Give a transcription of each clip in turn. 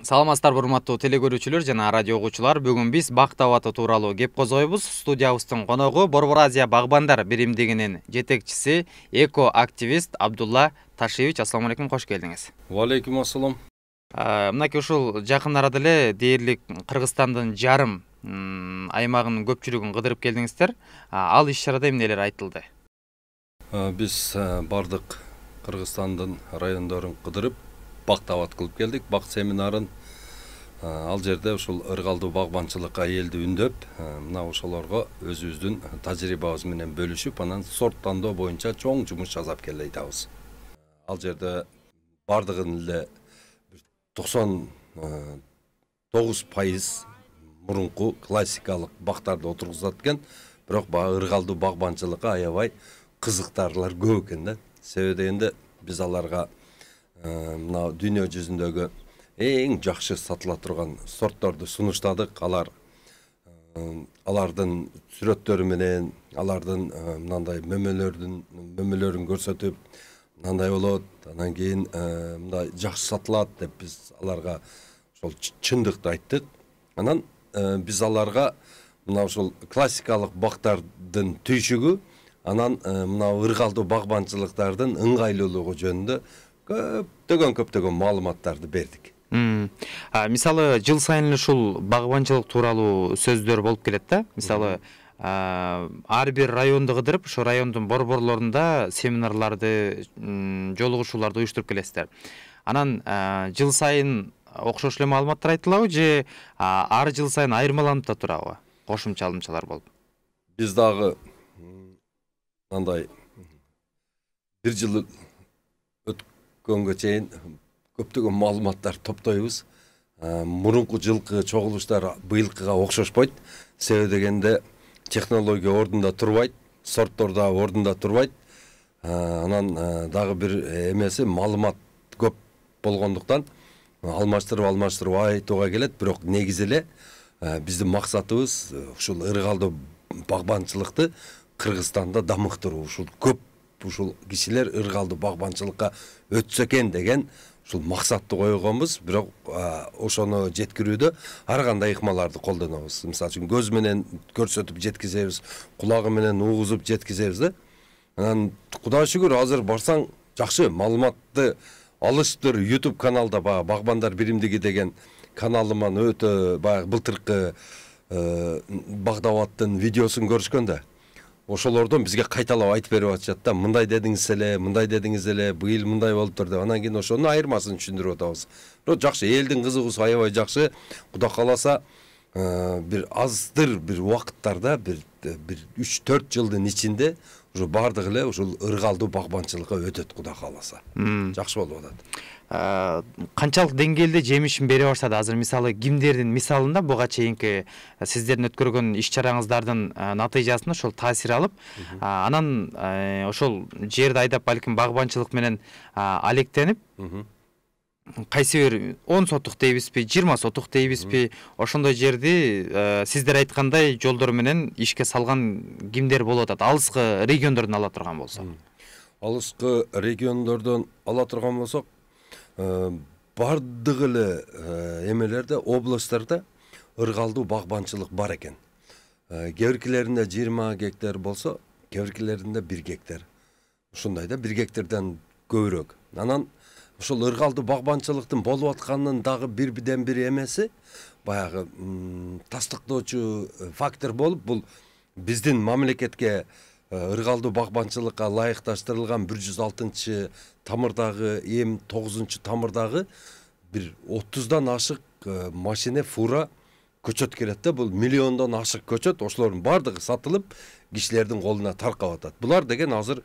Саламатсыздарбы урматтуу телекөрүүчүлөр жана радио угуучулар. Бүгүн биз бак табаты тууралуу кеп козгойбуз. Студиябыздын коногу Борбор Азия Багбандар биримдигинин жетекчиси, эко-активист Абдулла Ташиевич. Ассаламу алейкум, кош келдиңиз. Валейкум ассалам. Мынакей ушул жакын арада эле дээрлик Кыргызстандын жарым аймагынын көпчүлүгүн кыдырып келдиңиздер. Ал иш чарада эмнелер айтылды? Биз бардык Кыргызстандын райондорун кыдырып, бак табат кылып келдик. Бак семинарын ал жерде ушул ыргалдуу багбанчылыкка элди үндөп, мына ошолорго өзүбүздүн тажрыйбабыз менен бөлүшүп, анан сорт тандоо боюнча чоң жумуш жасап келатабыз. Ал жерде бардыгын эле 99% мурунку классикалык бактарды отургузат экен, бирок баягы ыргалдуу багбанчылыкка аябай кызыктарлар көп экен да. Себеби дегенде биз аларга мына дүйнө жүзүндөгү эң жакшы сатыла турган сортторду сунуштадык. Алардын сүрөттөрү менен, алардын мындай мөмөлөрүн көрсөтүп, мындай болот, анан кийин мындай жакшы сатылат деп биз аларга ошол чындыкты айттык. Анан биз аларга мына ушул классикалык бактардын түйшүгү, анан мына ыргалдуу багбанчылыктардын ыңгайлуулугу жөнүндө көптөгөн маалыматтарды бердик. Мисалы, жыл сайын эле ушул багбанчылык тууралуу сөздөр болуп келет да. Мисалы, ар бир районду кыдырып, ошо райондун борборлорунда семинарларды, жолугушууларды уюштуруп келесиздер. Анан жыл сайын окшош эле маалыматтар айтылабы же ар жыл сайын айырмаланып да турабы? Кошумча алымчалар болуп. Биз дагы мындай бир жыл өткөнгө чейин көптөгөн маалыматтар топтойбуз. Мурунку жылкы чогулуштар быйылкыга окшошпойт. Себеби дегенде технология ордунда турбайт, сорттор да ордунда турбайт. Анан дагы бир эмеси маалымат көп болгондуктан алмаштырып айтууга келет. Бирок негизи эле биздин максатыбыз ушул ыргалдуу багбанчылыкты Кыргызстанда дамыктыруу. Ушул көп ушул кишилер ыргалдуу багбанчылыкка өтсө экен деген ушул максатты койгонбуз. Бирок ошону жеткирүүдө ар кандай ыкмаларды колдонобуз. Мисалы үчүн көз менен көрсөтүп жеткизебиз, кулагы менен угузуп жеткизебиз да. Анан Кудайга шүгүр, азыр барсаң жакшы маалыматты алыштыр. YouTube каналда Багбандар биримдиги деген каналыман өтө баягы былтыркы багдабаттын видеосун көрүшкөн да. Ошолордон бизге кайталап айтып берип атышат да, мындай дедиңиз эле, быйыл мындай болуптур деп. Анан кийин ошонун айырмасын түшүндүрүп атабыз. Бирок жакшы, элдин кызыгуусу аябай жакшы. Кудай кааласа, бир аздыр бир убакыттарда, бир 3-4 жылдын ичинде ушу бардык эле ушул ыргалдуу багбанчылыкка өтөт, Кудай кааласа. Жакшы болуп атат. Канчалык деңгээлде жемишин бере баштады? Азыр мисалы кимдердин мисалында буга чейинки сиздердин өткөргөн иш чараңыздардын натыйжасында ошол таасир алып, анан ошол жерди айдап балким багбанчылык менен алектенип, кайсы бир 10 сотук дейбизби, 20 сотук дейбизби, ошондой жерди сиздер айткандай жолдор менен ишке салган кимдер болуп атат? Алыскы региондордон ала турган болсок. Алыскы региондордон ала турган болсок, бардык эле эмелерде, областтарда ыргалдуу багбанчылык бар экен. Кээ-биркилеринде 20 гектар болсо, кээ-биркилеринде 1 гектар. Ушундай да, 1 гектардан көбүрөөк. Анан ушул ыргалдуу багбанчылыктын болуп атканынын дагы бирден бир эмеси баягы тастыктоочу фактор болуп, бул биздин мамлекетке ыргалдуу багбанчылыкка ылайыкташтырылган 106 тамырдагы, эм 9 тамырдагы бир 30дан ашык машина, фура көчөт келет да. Бул миллиондон ашык көчөт, ошолордун бардыгы сатылып, кишилердин колуна таркап атат. Булар деген азыр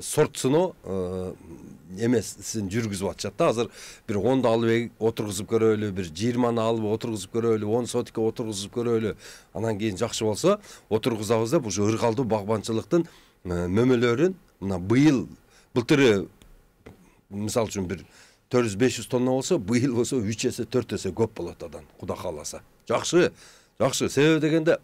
сорт сыноо эмесин жүргүзүп атышат да. Азыр бир 10ду алып отургузуп көрөлү, бир 20ны алып отургузуп көрөлү, 10 сотикке отургузуп көрөлү. Анан кийин жакшы болсо отургузабыз деп ушу ыргалдуу багбанчылыктын мөмөлөрүн мына былтыры мисалы үчүн бир 400-500 тонна болсо, быйыл болсо 3 эсе 4 эсе көп болот адан, Кудай кааласа. Жакшы. Себеби дегенде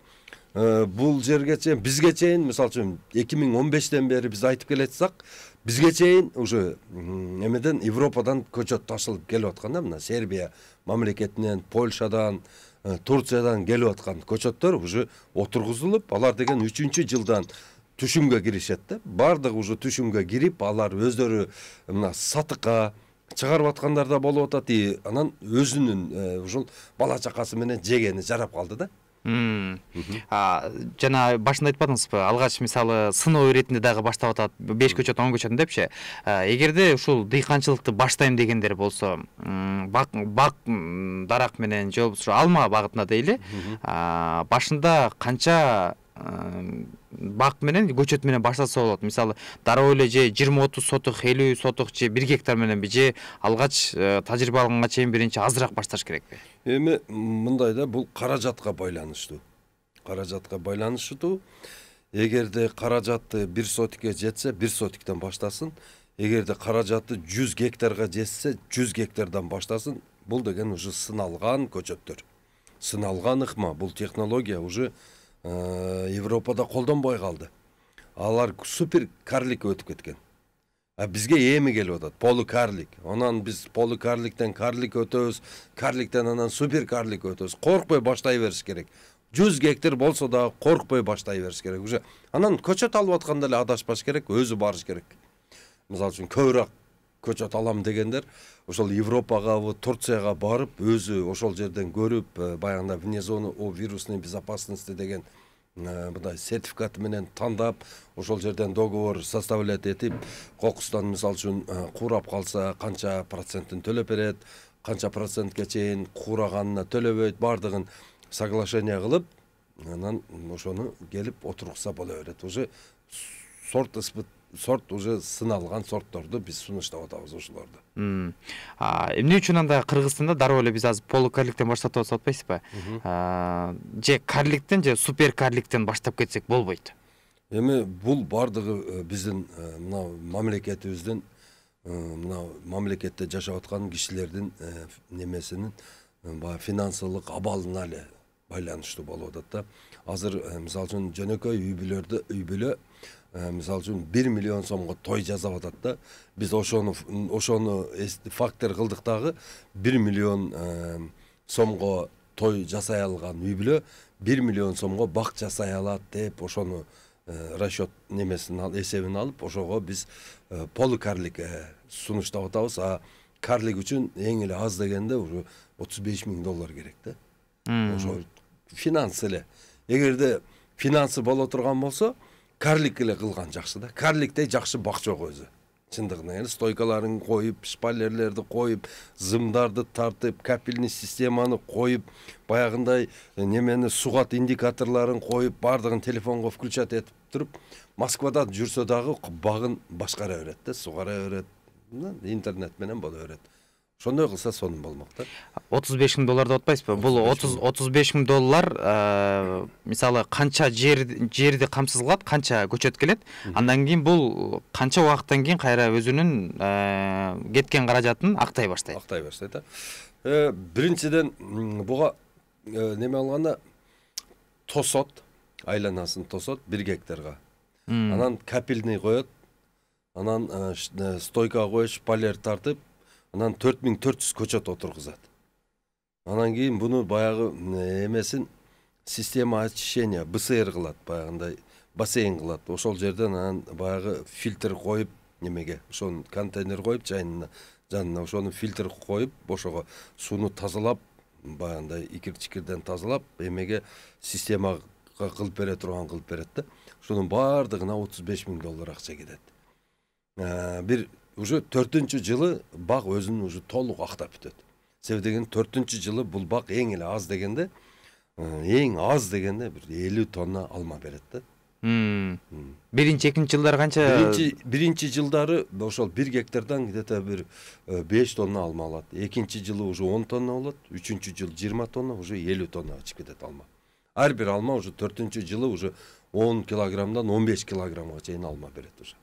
бул жерге чейин, бизге чейин, мисалы үчүн 2015-тен бери биз айтып келатсак, Бизге чейин уже эмеден Европадан көчөт ташылып келип атканда, мына Сербия мамлекетинен, Польшадан, Турциядан келип аткан көчөттөр уже отургузулуп, алар деген 3-жылдан түшүмгө киришет да. Бардыгы уже түшүмгө кирип, алар өздөрү мына сатыкка чыгарып аткандар да болуп атат. Анан өзүнүн ушул бала чакасы менен жегени жарап калды да. Жана башында айтпадыңызбы, алгач мисалы сыноо иретинде дагы баштап атат, 5 көчөт 10 көчөт депчи. Эгерде ушул дыйканчылыкты баштайм дегендер болсо, бак дарак менен же болбосо алма багытына дейли, башында канча бак менен көчөт менен баштаса болот? Мисалы дароо эле же 20-30 сотук, 50 сотук же 1 гектар мененби, же алгач тажрыйба алганга чейин биринчи азыраак башташ керекпи? Эми мындай да, бул каражатка байланыштуу. Каражатка байланыштуу. Эгерде каражаты 1 сотикке жетсе, 1 сотиктен баштасын. Эгерде каражаты 100 гектарга жетсе, 100 гектардан баштасын. Бул деген уже сыналган көчөттөр. Сыналган ыкма, бул технология уже Европада колдонбой калды. Алар супер карлик өтүп кеткен. Бизге эми келип атат, полукарлик. Онан биз полукарликтен карлик өтөбүз, карликтен анан супер карлик өтөбүз. Коркпой баштай бериш керек. 100 гектар болсо да коркпой баштай бериш керек. Уже анан көчөт алып атканда эле адашпаш керек, өзү барыш керек. Мисалы үчүн көбүрөөк көчөт алам дегендер ошол Европага, Турцияга барып, өзү ошол жерден көрүп, баягында вне зоны вирусной безопасности деген мындай сертификаты менен тандап, ошол жерден договор составлять этип, кокустан мисалы үчүн куурап калса канча процентин төлөп берет, канча процентке чейин куураганына төлөбөйт, бардыгын соглашение кылып, анан ошону келип отургузса боло берет. Уже сорт уже сыналган сортторду биз сунуштап атабыз ошолорду. Эмне үчүн анда Кыргызстанда дароо эле биз азыр полукарликтен баштап атабыз атпайсызбы? Же карликтен же супер карликтен баштап кетсек болбойт? Эми бул бардыгы биздин мына мамлекетибиздин, мына мамлекетте жашап аткан кишилердин немесинин финансылык абалына эле байланыштуу болуп атат да. Азыр мисалы үчүн жөнөкөй үй бүлө мисалы үчүн 1 миллион сомго той жасап атат да. Биз ошону фактор кылдык дагы 1 миллион сомго той жасай алган үй бүлө 1 миллион сомго бак жасай алат деп ошону расчет немесин эсебин алып, ошого биз полукарлик сунуштап атабыз. Карлик үчүн эң эле аз дегенде уже $35,000 керек да. Ошо финансы эле. Эгерде финансы боло турган болсо, карлик эле кылган жакшы да. Карликтей жакшы бак жок өзү. Чындыгында эле стойкаларын коюп, шпалерлерди коюп, зымдарды тартып, капельный системаны коюп, баягындай немени сугат индикаторларын коюп, бардыгын телефонго включать этип туруп, Москвада жүрсө дагы багын башкара берет да, сугара берет. Интернет менен боло берет. Ошондой кылса сонун болмок да. $35,000 деп атпайсызбы? Бул $35,000 мисалы канча жерди камсыз кылат, канча көчөт келет. Андан кийин бул канча убакыттан кийин кайра өзүнүн кеткен каражатын актай баштайт. Актай баштайт да. Биринчиден буга неме алганда тосот, айланасын тосот 1 гектарга. Анан капельный коет. Анан стойка коюп, шпалер тартып, анан 4400 көчөт отургузат. Анан кийин буну баягы эмесин система очищения БСР кылат, баягындай бассейн кылат. Ошол жерден анан баягы фильтр коюп, немеге, ошону контейнер коюп, жанына ошону фильтр коюп, ошого сууну тазалап, баягындай икир-чикирден тазалап, эмеге системага кылып бере турган кылып берет да. Ошонун бардыгына $35,000 акча кетет. Бир уже 4-жылы жылы бак өзүн уже толук актап бүтөт. Себеби деген 4-жылы жылы бул бак эң эле аз дегенде, бир 50 тонна алма берет да. Биринчи, экинчи жылдары канча? Биринчи жылдары ошол 1 гектардан где-то бир 5 тонна алма алат. Экинчи жылы уже 10 тонна болот, үчүнчү жыл 20 тонна, уже 50 тонна чыгып кетет алма. Ар бир алма уже 4-жылы уже 10 килограммдан 15 килограммга чейин алма берет уже.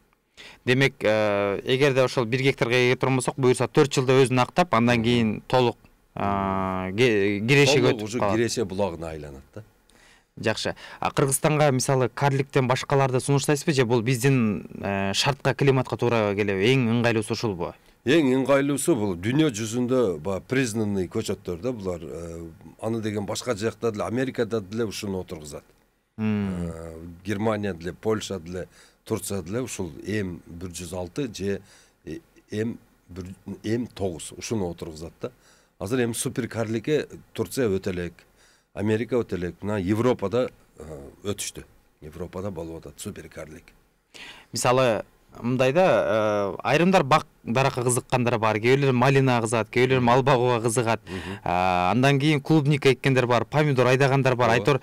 Демек, эгерде ошол 1 гектарга эге турмасак, буюрса 4 жылда өзүн актап, андан кийин толук киреше көтүп уже киреше булагына айланат да. Жакшы. Кыргызстанга мисалы карликтен башкаларды сунуштайсызбы же бул биздин шартка, климатка туура келеби? Эң ыңгайлуусу ушулбу? Эң ыңгайлуусу бул дүйнө жүзүндө признанный көчөттөр да булар. Аны деген башка жакта деле, Америкада деле ушуну отургузат. Германия деле, Польша деле, Турция деле ушул М106 же М9 ушуну отургузат да. Азыр эми супер карликке Турция өтө элек, Америка өтө элек, мына Европада өтүштү. Европада болуп атат супер карлик. Мисалы мындайда айрымдар бак даракка кызыккандар бар, кээ бирлер малина кызыгат, кээ бирлер мал багууга кызыгат. Андан кийин клубника эккендер бар, помидор айдагандар бар. Айтор,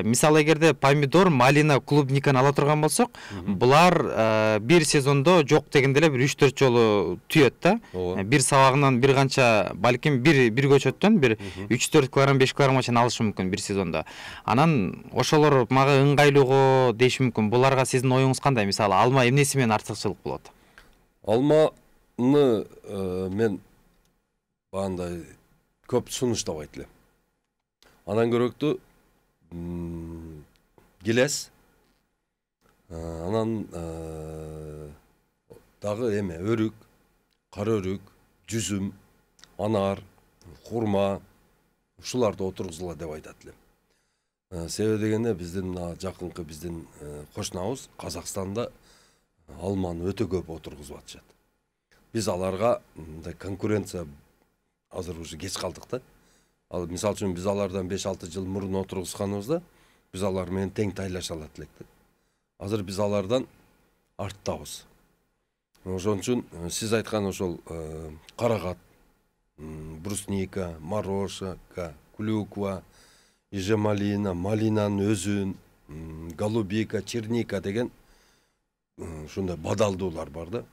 мисалы эгерде помидор, малина, клубниканы ала турган болсок, булар бир сезондо жок дегенде эле бир 3-4 жолу түйөт да. Бир сабагынан бир канча, балким бир көчөттөн бир 3-4 килограмм, 5 килограммга чейин алышы мүмкүн бир сезондо. Анан ошолор мага ыңгайлууго деш мүмкүн. Буларга сиздин оюңуз кандай? Мисалы алма эмнеси менен артыкчылык болот? Алманы мен бандай көп сунуштабайт элем. Анан көрөктү гилес, анан дагы эме өрүк, кара өрүк, жүзүм, анар, хурма ушуларды отургузула деп айтат элем. Себеби дегенде биздин мына жакынкы биздин кошунабыз Казакстанда алманы өтө көп отургузуп атышат. Biz alarga konkurensiya azır уже geç kaldık da. Al misal üçün biz alardan 5-6 jıl murun oturguzganыбызda biz alar менен тең тайлаша алат электи. Азыр biz alardan арттабыз. Ошон үчүн сиз айткан ошол карагат, брусника, морошка, клюква, ижемалина, малинанын өзүн, голубика, черника деген ушундай бадалдуулар бар да.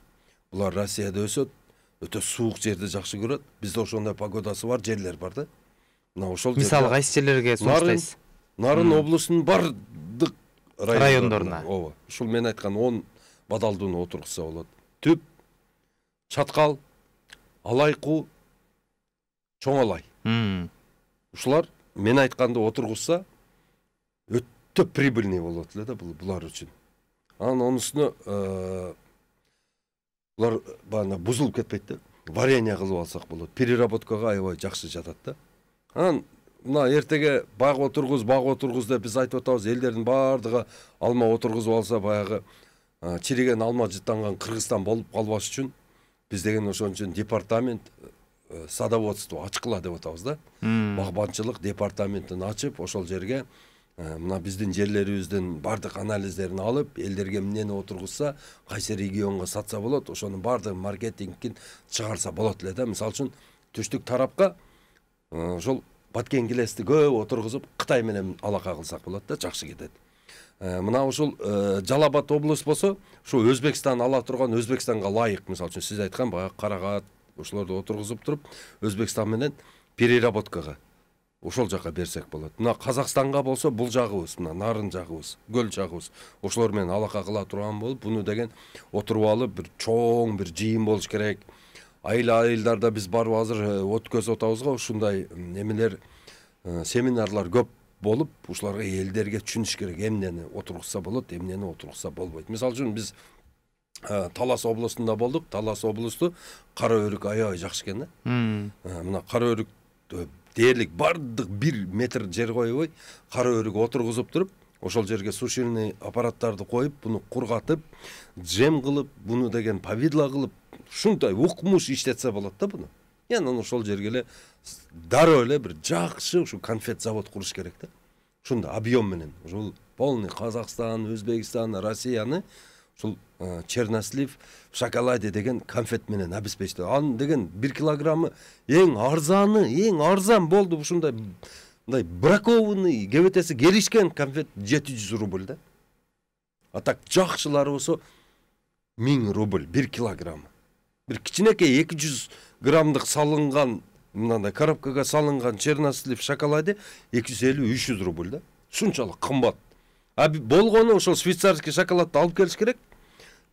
Булар Россияда өсөт, өтө суук жерди жакшы көрөт. Бизде ошондой погодасы бар жерлер бар да. Мына ошол мисалы кайсы жерлерге сунуштайсыз? Нарын облусунун бардык райондоруна. Ооба. Ушул мен айткан 10 бадалдууну отургузса болот. Түп, чаткал, алайку, чоң алай. Ушулар мен айтканды отургузса өтө прибыльный болот эле да булар үчүн. Анан онусуну булар бана бузулуп кетпейт да. Варенье кылып алсак болот. Переработкага аябай жакшы жатат да. Анан мына эртеге баг отургуз деп биз айтып атабыз, элдердин бардыгы алма отургузуп алса баягы чириген алма жыттанган Кыргызстан болуп калбаш үчүн биз деген ошон үчүн департамент садоводство ачкыла деп атабыз да. Багбанчылык департаментин ачып, ошол жерге мына биздин жерлерибиздин бардык анализдерин алып, элдерге эмнени отургузса, кайсы регионго сатса болот, ошонун бардык маркетингин чыгарса болот эле да. Мисалы үчүн түштүк тарапка ошол баткен гилести көп отургузуп, Кытай менен алака кылсак болот да, жакшы кетет. Мына ушул Жалал-Абад облус болсо, ушу Өзбекстан ала турган, Өзбекстанга лайык, мисалы үчүн сиз айткан баягы карагат, ошолорду отургузуп туруп, Өзбекстан менен переработкага ошол жака берсек болот. Мына Казакстанга болсо бул жагыбыз, мына нарын жагыбыз, көл жагыбыз. Ошолор менен алака кыла турган болуп, буну деген отуруп алып бир чоң бир жыйын болуш керек. Айылдарда биз барып азыр өткөзүп атабыз го, ушундай эмелер, семинарлар көп болуп, ушуларга элдерге түшүнүш керек, эмнени отургузса болот, эмнени отургузса болбойт. Мисалы үчүн биз Талас облусунда болдук. Талас облусту кара өрүк аябай жакшы экен да. Мына кара өрүк дээрлик бардык 1 метр жер койбой, кара өрүк отургузуп туруп, ошол жерге сушильный аппараттарды коюп, буну кургатып, джем кылып, буну деген повидло кылып, ушундай укмуш иштетсе болот да буну. Анан ошол жерге эле дароо эле бир жакшы ушу конфет завод куруш керек да. Ушундай объем менен, ушул полный Казакстан, Өзбекстан, Россияны ушул чернослив в шоколаде деген конфет менен обеспечтеп. Аны деген 1 килограммы эң арзан болду ушундай мындай бракованный, кебетеси келишкен конфет 700 рубль да. А так жакшылары болсо 1000 рубль 1 килограммы. Бир кичинекей 200 граммдык салынган, мындай коробкага салынган чернослив в шоколаде 250-300 рубль да. Шунчалык кымбат. А болгону ошол швейцарский шоколадты алып келиш керек.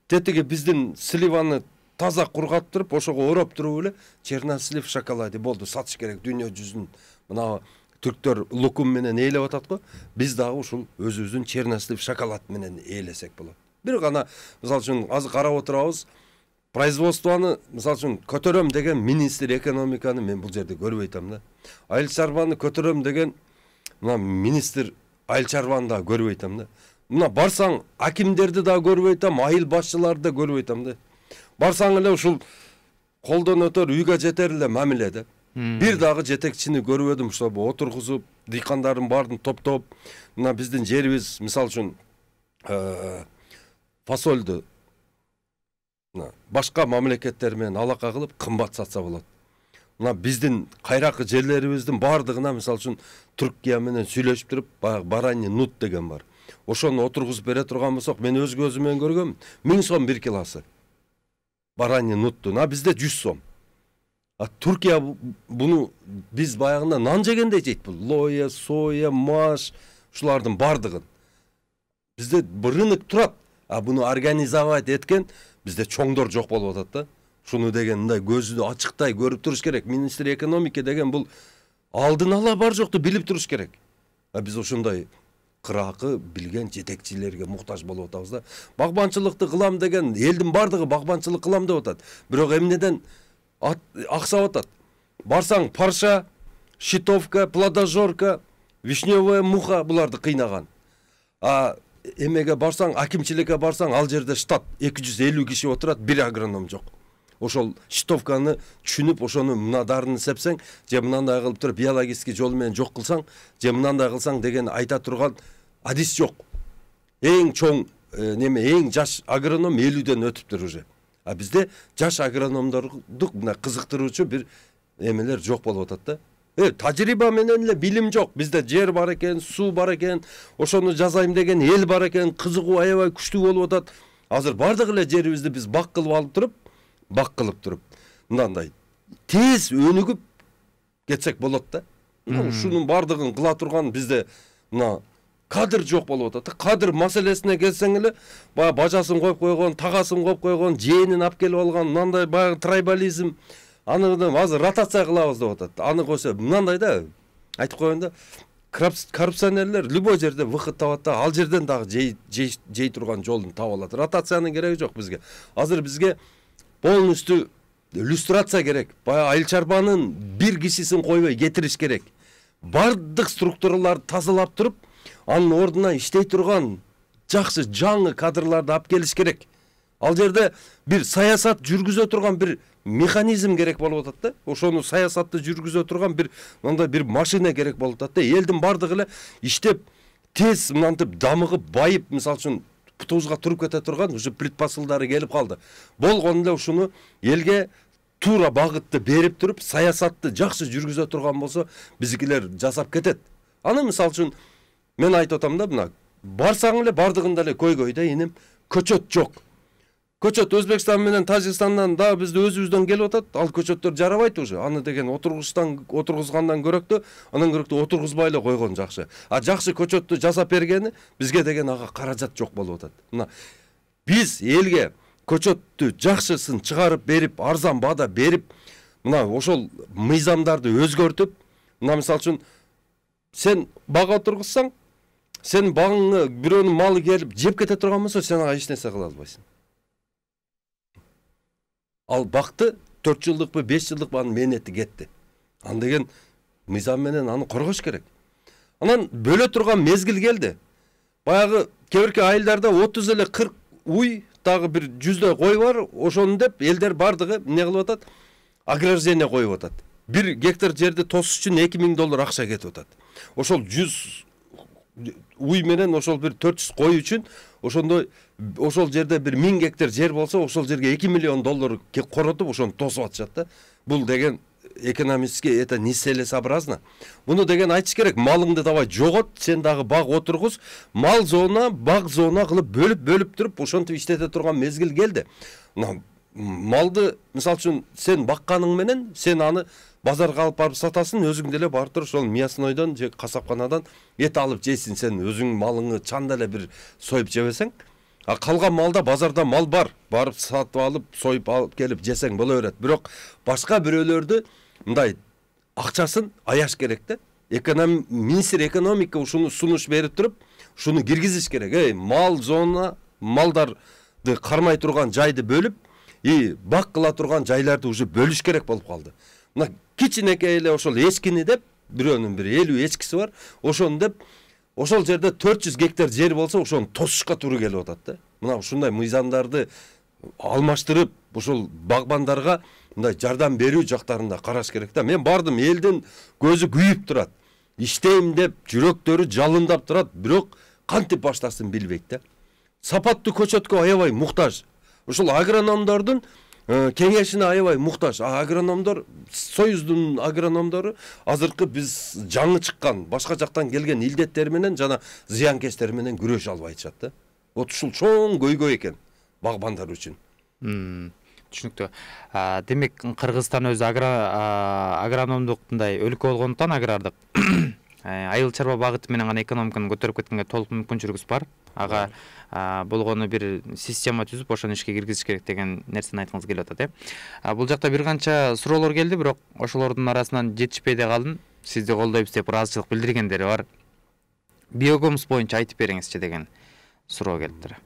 Тетиге биздин сливаны таза кургатып туруп, ошого ороп туруп эле чернослив в шоколаде болду, сатыш керек дүйнө жүзүн. Мына Түрктөр лукум менен ээлеп атат го. Биз дагы ушул өзүбүздүн чернослив шоколад менен ээлесек болот. Бир гана мисалы үчүн азыр карап отурабыз. Производствоны мисалы үчүн көтөрөм деген министр экономиканы мен бул жерде көрбөй атам да. Айыл чарбаны көтөрөм деген мына министр айыл чарбаны да көрбөй атам да. Мына барсаң акимдерди да көрбөй атам, айыл башчыларды да көрбөй атам да. Барсаң эле ушул колдон өтөр, үйгө жетер эле мамиле да. Бир дагы жетекчини көрбөдүм, чтобы отургузуп, дыйкандардын баарын топтоп, мына биздин жерибиз мисалы үчүн фасолду башка мамлекеттер менен алака кылып кымбат сатса болот. Мына биздин кайракы жерлерибиздин баардыгына мисалы үчүн Түркия менен сүйлөшүп туруп, барани нут деген бар. Ошону отургузуп бере турган болсок, мен өз көзүм менен көргөм, 1000 сом бир килосы. Барани нуттун, бизде 100 сом. Түркия буну биз баягында нан жегендей жейт бул. Лоя, соя, маш, ушулардын бардыгын. Бизде рынок турат. Буну организовать эткен бизде чоңдор жок болуп атат да. Шуну деген мындай көздү ачыктай көрүп туруш керек. Министр экономика деген бул алдын ала бар жокту билип туруш керек. Биз ошондой кыракы билген жетекчилерге муктаж болуп атабыз да. Багбанчылыкты кылам деген элдин бардыгы багбанчылык кылам деп атат. Бирок эмнеден аксап атат. Барсаң Парша, Щитовка, Плодожорка, Вишневая муха буларды кыйнаган. Эмеге барсаң, акимчиликке барсаң, ал жерде штат 250 киши отурат, бир агроном жок. Ошол Щитовканы түшүнүп, ошону мынадарын сепсең, же мындай кылып туруп биологический жол менен жок кылсаң, же мындай кылсаң деген айта турган адис жок. Эң чоң эң жаш агроном 50ден өтүптүр уже. Бизде жаш агрономдорду мына кызыктыруучу бир эмелер жок болуп атат да. Тажрыйба менен эле билим жок. Бизде жер бар экен, суу бар экен, ошону жазайм деген эл бар экен, кызыгуу аябай күчтүү болуп атат. Азыр бардык эле жерибизди биз бак кылып туруп, мындай тез өнүгүп кетсек болот да. Ушунун бардыгын кыла турган бизде мына кадр жок болуп атат. Кадр маселесине келсең эле, баягы бажасын коюп койгон, тагасын коюп койгон, жээнин алып келип алган, мындай баягы трайбализм, аны азыр ротация кылабыз деп атат. Аны койсо мындай да, айтып коеюн да, коррупционерлер любой жерде выход табат да, ал жерден дагы жей турган жолун таап алат. Ротациянын кереги жок бизге. Азыр бизге полностью иллюстрация керек. Баягы айыл чарбанын бир кишисин койбой кетириш керек. Бардык структураларды тазалап туруп, анын ордуна иштей турган жакшы жаңы кадрларды алып келиш керек. Ал жерде бир саясат жүргүзө турган бир механизм керек болуп атат да. Ошону саясатты жүргүзө турган бир мындай бир машина керек болуп атат да. Элдин бардыгы эле иштеп тез мынтип дамыгып, байып, мисалы үчүн путубузга туруп кете турган уже предпосылдары келип калды. Болгону эле ушуну элге туура багытты берип туруп, саясатты жакшы жүргүзө турган болсо, биздикилер жасап кетет. Аны мисалы үчүн мен айтып атам да, мына барсаң эле бардыгында эле көйгөйдө инем, көчөт жок. Көчөт Өзбекстан менен Тажикстандан да бизде өзүбүздөн келип атат. Ал көчөттөр жарабайт уже. Аны деген отургузгандан көрөктө, андан көрөктө отургузбай эле койгон жакшы. Жакшы көчөттү жасап бергени бизге деген ага каражат жок болуп атат. Мына биз элге көчөттү жакшысын чыгарып берип, арзан баада берип, мына ошол мыйзамдарды өзгөртүп, мына мисалы үчүн сен бага отургузсаң, сен багыңы бирөөнүн малы келип жеп кете турган болсо, сен ага эч нерсе кыла албайсың. Ал бакты 4 жылдыкпы, 5 жылдыкпы анын мээнети кетти. Ан деген мыйзам менен аны коргош керек. Анан бөлө турган мезгил келди. Баягы кебирки айылдарда 30 эле 40 уй, дагы бир 100 кой бар, ошону деп элдер бардыгы эмне кылып атат? Ограждение коюп атат. 1 гектар жерди тосуш үчүн $2000 акча кетип атат. Ошол 100 уй менен ошол бир 400 кой үчүн ошондой ошол жерде бир 1000 гектар жер болсо, ошол жерге $2 миллион коротуп ошону тосуп атышат да. Бул деген экономически это нецелесообразно. Буну деген айтыш керек, малыңды давай жогот, сен дагы баг отургуз, мал зона, баг зона кылып бөлүп туруп ошентип иштете турган мезгил келди. Малды мисалы үчүн сен бакканың менен сен аны базарга алып барып сатасың, өзүң деле барып туруп ошол мяснойдон же касапканадан эт алып жейсиң, сен өзүң малыңы чанда эле бир союп жебесең. Калган малда базарда мал бар, барып сатып алып, союп алып келип жесең боло берет. Бирок башка бирөөлөрдү мындай акчасын аяш керек да. министр экономика ушуну сунуш берип туруп ушуну киргизиш керек. Мал зона, малдарды кармай турган жайды бөлүп, бак кыла турган жайларды уже бөлүш керек болуп калды. Мына кичинекей эле ошол эчкини деп, бирөөнүн бир 50 эчкиси бар, ошону деп, ошол жерде 400 гектар жер болсо, ошону тосушка туура келип атат да. Мына ушундай мыйзамдарды алмаштырып, ушул багбандарга мындай жардам берүү жактарында караш керек да. Мен бардым, элдин көзү күйүп турат. Иштейм деп жүрөктөрү жалындап турат, бирок кантип баштасын билбейт да. Сапаттуу көчөткө аябай муктаж. Ушул агрономдордун кеңешине аябай муктаж. Агрономдор, Союздун агрономдору азыркы биз жаңы чыккан, башка жактан келген илдеттер менен жана зыянкечтер менен күрөшө албай атышат да. Вот ушул чоң көйгөй экен багбандар үчүн. Түшүнүктүү. Демек Кыргызстан өзү агрономдук мындай өлкө болгондуктан агрардык айыл чарба багыты менен гана экономиканы көтөрүп кеткенге толук мүмкүнчүлүгүбүз бар. Ага болгону бир система түзүп ошону ишке киргизиш керек деген нерсени айткыңыз келип атат, Бул жакта бир канча суроолор келди, бирок ошолордун арасынан жетишпей да калдым. Сизди колдойбуз деп ыраазычылык билдиргендери бар. Биогумус боюнча айтып бериңизчи деген суроо келиптир.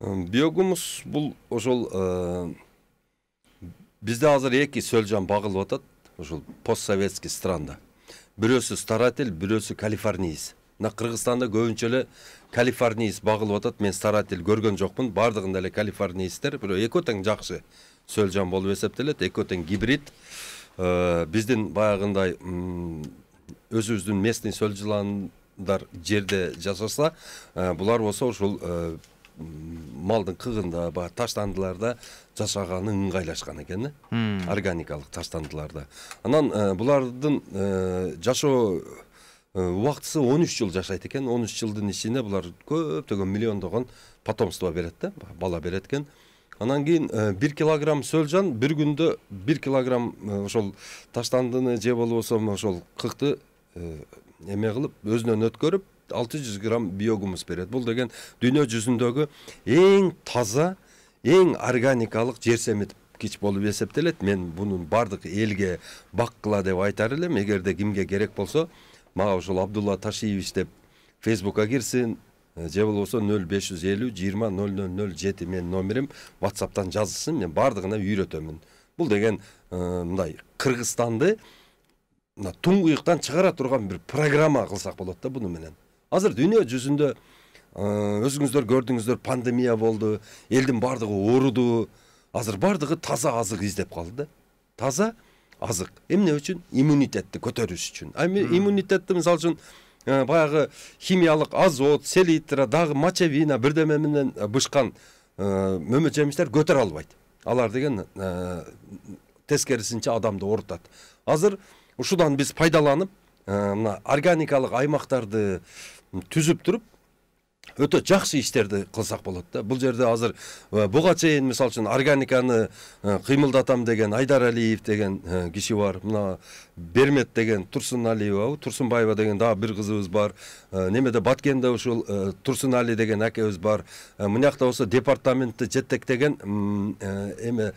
Биогумус бул ошол бизде азыр эки сөлжан багылып атат, ошол постсоветский страндо. Бирөөсү старатель, бирөөсү калифорниец. На Кыргызстанда көбүнчө эле калифорниец багылып атат. Мен старатель көргөн жокмун. Бардыгында эле калифорниецтер, бирөө экөө тең жакшы сөлжан болуп эсептелет, экөө тең гибрид. Биздин баягындай өзүбүздүн местный сөлжандар жерде жашаса, булар болсо ушул малдын кыгында, таштандыларда жашаганы ыңгайлашкан экен, органикалык таштандыларда. Анан булардын жашоо убактысы 13 жыл жашайт экен. 13 жылдын ичинде булар көптөгөн миллиондогон потомство берет да, бала берет экен. Анан кийин 1 килограмм сөлжан бир күндө 1 килограмм ошол таштандыны же болбосо ошол кыкты эме кылып, өзүнөн өткөрүп 600 грамм биогумус берет. Бул деген дүйнө жүзүндөгү эң таза, эң органикалык жер семиткич болуп эсептелет. Мен бунун бардык элге бак кыла деп айтар элем. Эгерде кимге керек болсо, мага ошол Абдулла Ташиевич деп Фейсбукка кирсин, же болбосо 0550 20 007 менин номерим, WhatsApp'тан жазсын, мен бардыгына үйрөтөмүн. Бул деген мындай Кыргызстанды туңгуюктан чыгара турган бир программа кылсак болот да буну менен. Азыр дүйнө жүзүндө өзүңүздөр көрдүңүздөр, пандемия болду, элдин бардыгы ооруду. Азыр бардыгы таза азык издеп калды да. Таза азык. Эмне үчүн? Иммунитетти көтөрүш үчүн. Иммунитетти мисалы үчүн баягы химиялык азот, селитра, дагы мочевина бирдеме менен бышкан мөмө жемиштер көтөрө албайт. Алар деген тескерисинче адамды оорутат. Азыр ушудан биз пайдаланып, мына органикалык аймактарды түзүп туруп, өтө жакшы иштерди кылсак болот да. Бул жерде азыр буга чейин мисалы үчүн органиканы кыймылдатам деген Айдар Алиев деген киши бар. Мына Бермет деген Турсуналиева, Турсунбаева деген дагы бир кызыбыз бар. Немеде Баткенде ушул Турсунали деген акебиз бар. Мынакта болсо департаментти жетектеген эме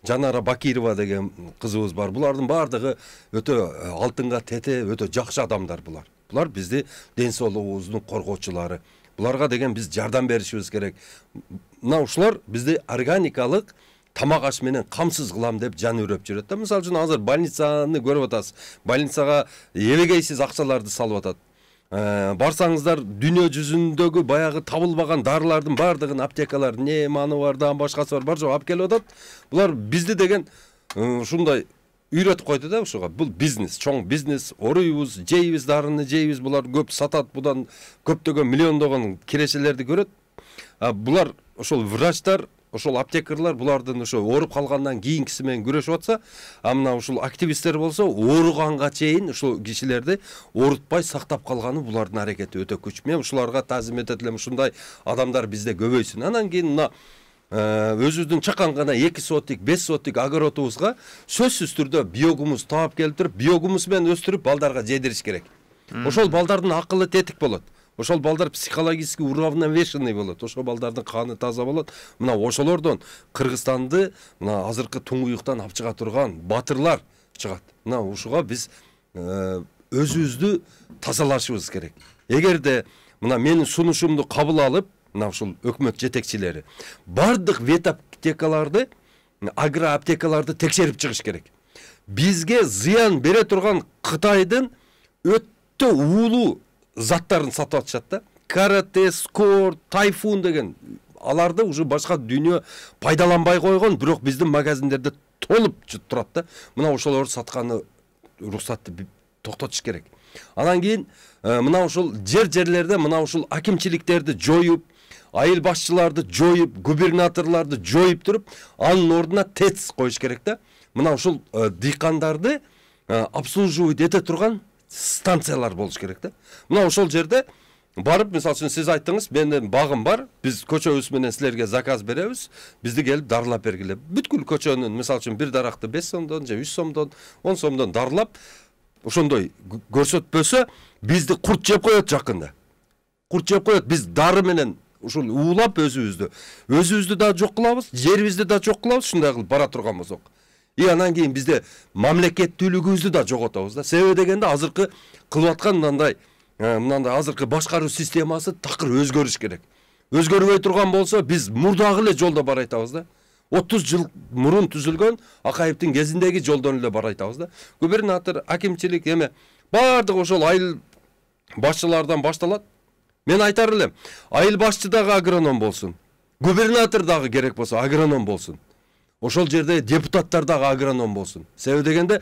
Жанара Бакирова деген кызыбыз бар. Булардын бардыгы өтө алтынга тете, өтө жакшы адамдар булар. Булар бизди ден соолугубуздун коргоочулары. Буларга деген биз жардам беришибиз керек. Мына ушулар бизди органикалык тамак аш менен камсыз кылам деп жан үрөп жүрөт да. Мисалы үчүн азыр больницаны көрүп атасыз. Больницага эбегейсиз акчаларды салып атат. Барсаңыздар дүйнө жүзүндөгү баягы табылбаган дарылардын бардыгын аптекалар, не маны бар, дан башкасы бар жок алып келип атат. Булар бизди деген ушундай үйрөтүп койду да ушуга. Бул бизнес, чоң бизнес, оруйбуз, жейбиз, дарыны жейбиз, булар көп сатат, будан көптөгөн миллиондогон кирешелерди көрөт. Булар ошол врачтар, ошол аптекарлар булардын ошо ооруп калгандан кийинкиси менен күрөшүп атса, мына ушул активисттер болсо ооруганга чейин ушул кишилерди оорутпай сактап калганы булардын аракети өтө күч. Мен ушуларга таазим этет элем, ушундай адамдар бизде көбөйсүн. Анан кийин мына өзүбүздүн чакан гана 2 сотик, 5 сотик огородубузга сөзсүз түрдө биогумус таап келтирип, биогумус менен өстүрүп балдарга жедириш керек. Ошол балдардын акылы тетик болот. Ошол балдар психологически уравновешенный болот. Ошол балдардын каны таза болот. Мына ошолордон Кыргызстанды мына азыркы туңгуюктан алып чыга турган батырлар чыгат. Мына ушуга биз өзүбүздү тазалашыбыз керек. Эгерде мына менин сунушумду кабыл алып, мына ушул өкмөт жетекчилери бардык вет аптекаларды, агро аптекаларды текшерип чыгыш керек. Бизге зыян бере турган Кытайдын өтө уулуу заттарын сатып атышат да. Карате, скор, тайфун деген аларды уже башка дүйнө пайдаланбай койгон, бирок биздин магазиндерде толуп турат да. Мына ошолорду сатканы уруксатты токтотуш керек. Анан кийин мына ушул жерлерде мына ушул акимчиликтерди жоюп, айыл башчыларды жоюп, губернаторларды жоюп туруп, анын ордуна ТЭЦ коюш керек да. Мына ушул дыйкандарды обслуживать эте турган станциялар болуш керек да. Мына ошол жерде барып, мисалы үчүн сиз айттыңыз, менин багым бар, биз көчөбүз менен силерге заказ беребиз, бизди келип дарылап бергиле. Бүткүл көчөнүн, мисалы үчүн бир даракты 5 сомдон же 3 сомдон, 10 сомдон дарылап, ошондой көрсөтпөсө, бизди курт жеп коет жакында. Курт жеп коет, биз дары менен ушул уулап өзүбүздү да жок кылабыз, жерибизди да жок кылабыз, ушундай кылып бара турган болсок. Анан кийин бизде мамлекеттүүлүгүбүздү да жоготобуз да. Себеби дегенде азыркы кылып аткан мындай азыркы башкаруу системасы такыр өзгөрүш керек. Өзгөрбөй турган болсо, биз мурдагы эле жолдо барайтабыз да. 30 жыл мурун түзүлгөн Акаевдин кезиндеги жолдон эле барайтабыз да. Губернатор, акимчилик эме бардык ошол айыл башчылардан башталат. Мен айтар элем, айыл башчы дагы агроном болсун. Губернатор дагы керек болсо агроном болсун. Ошол жерде депутаттар дагы агроном болсун. Себеби дегенде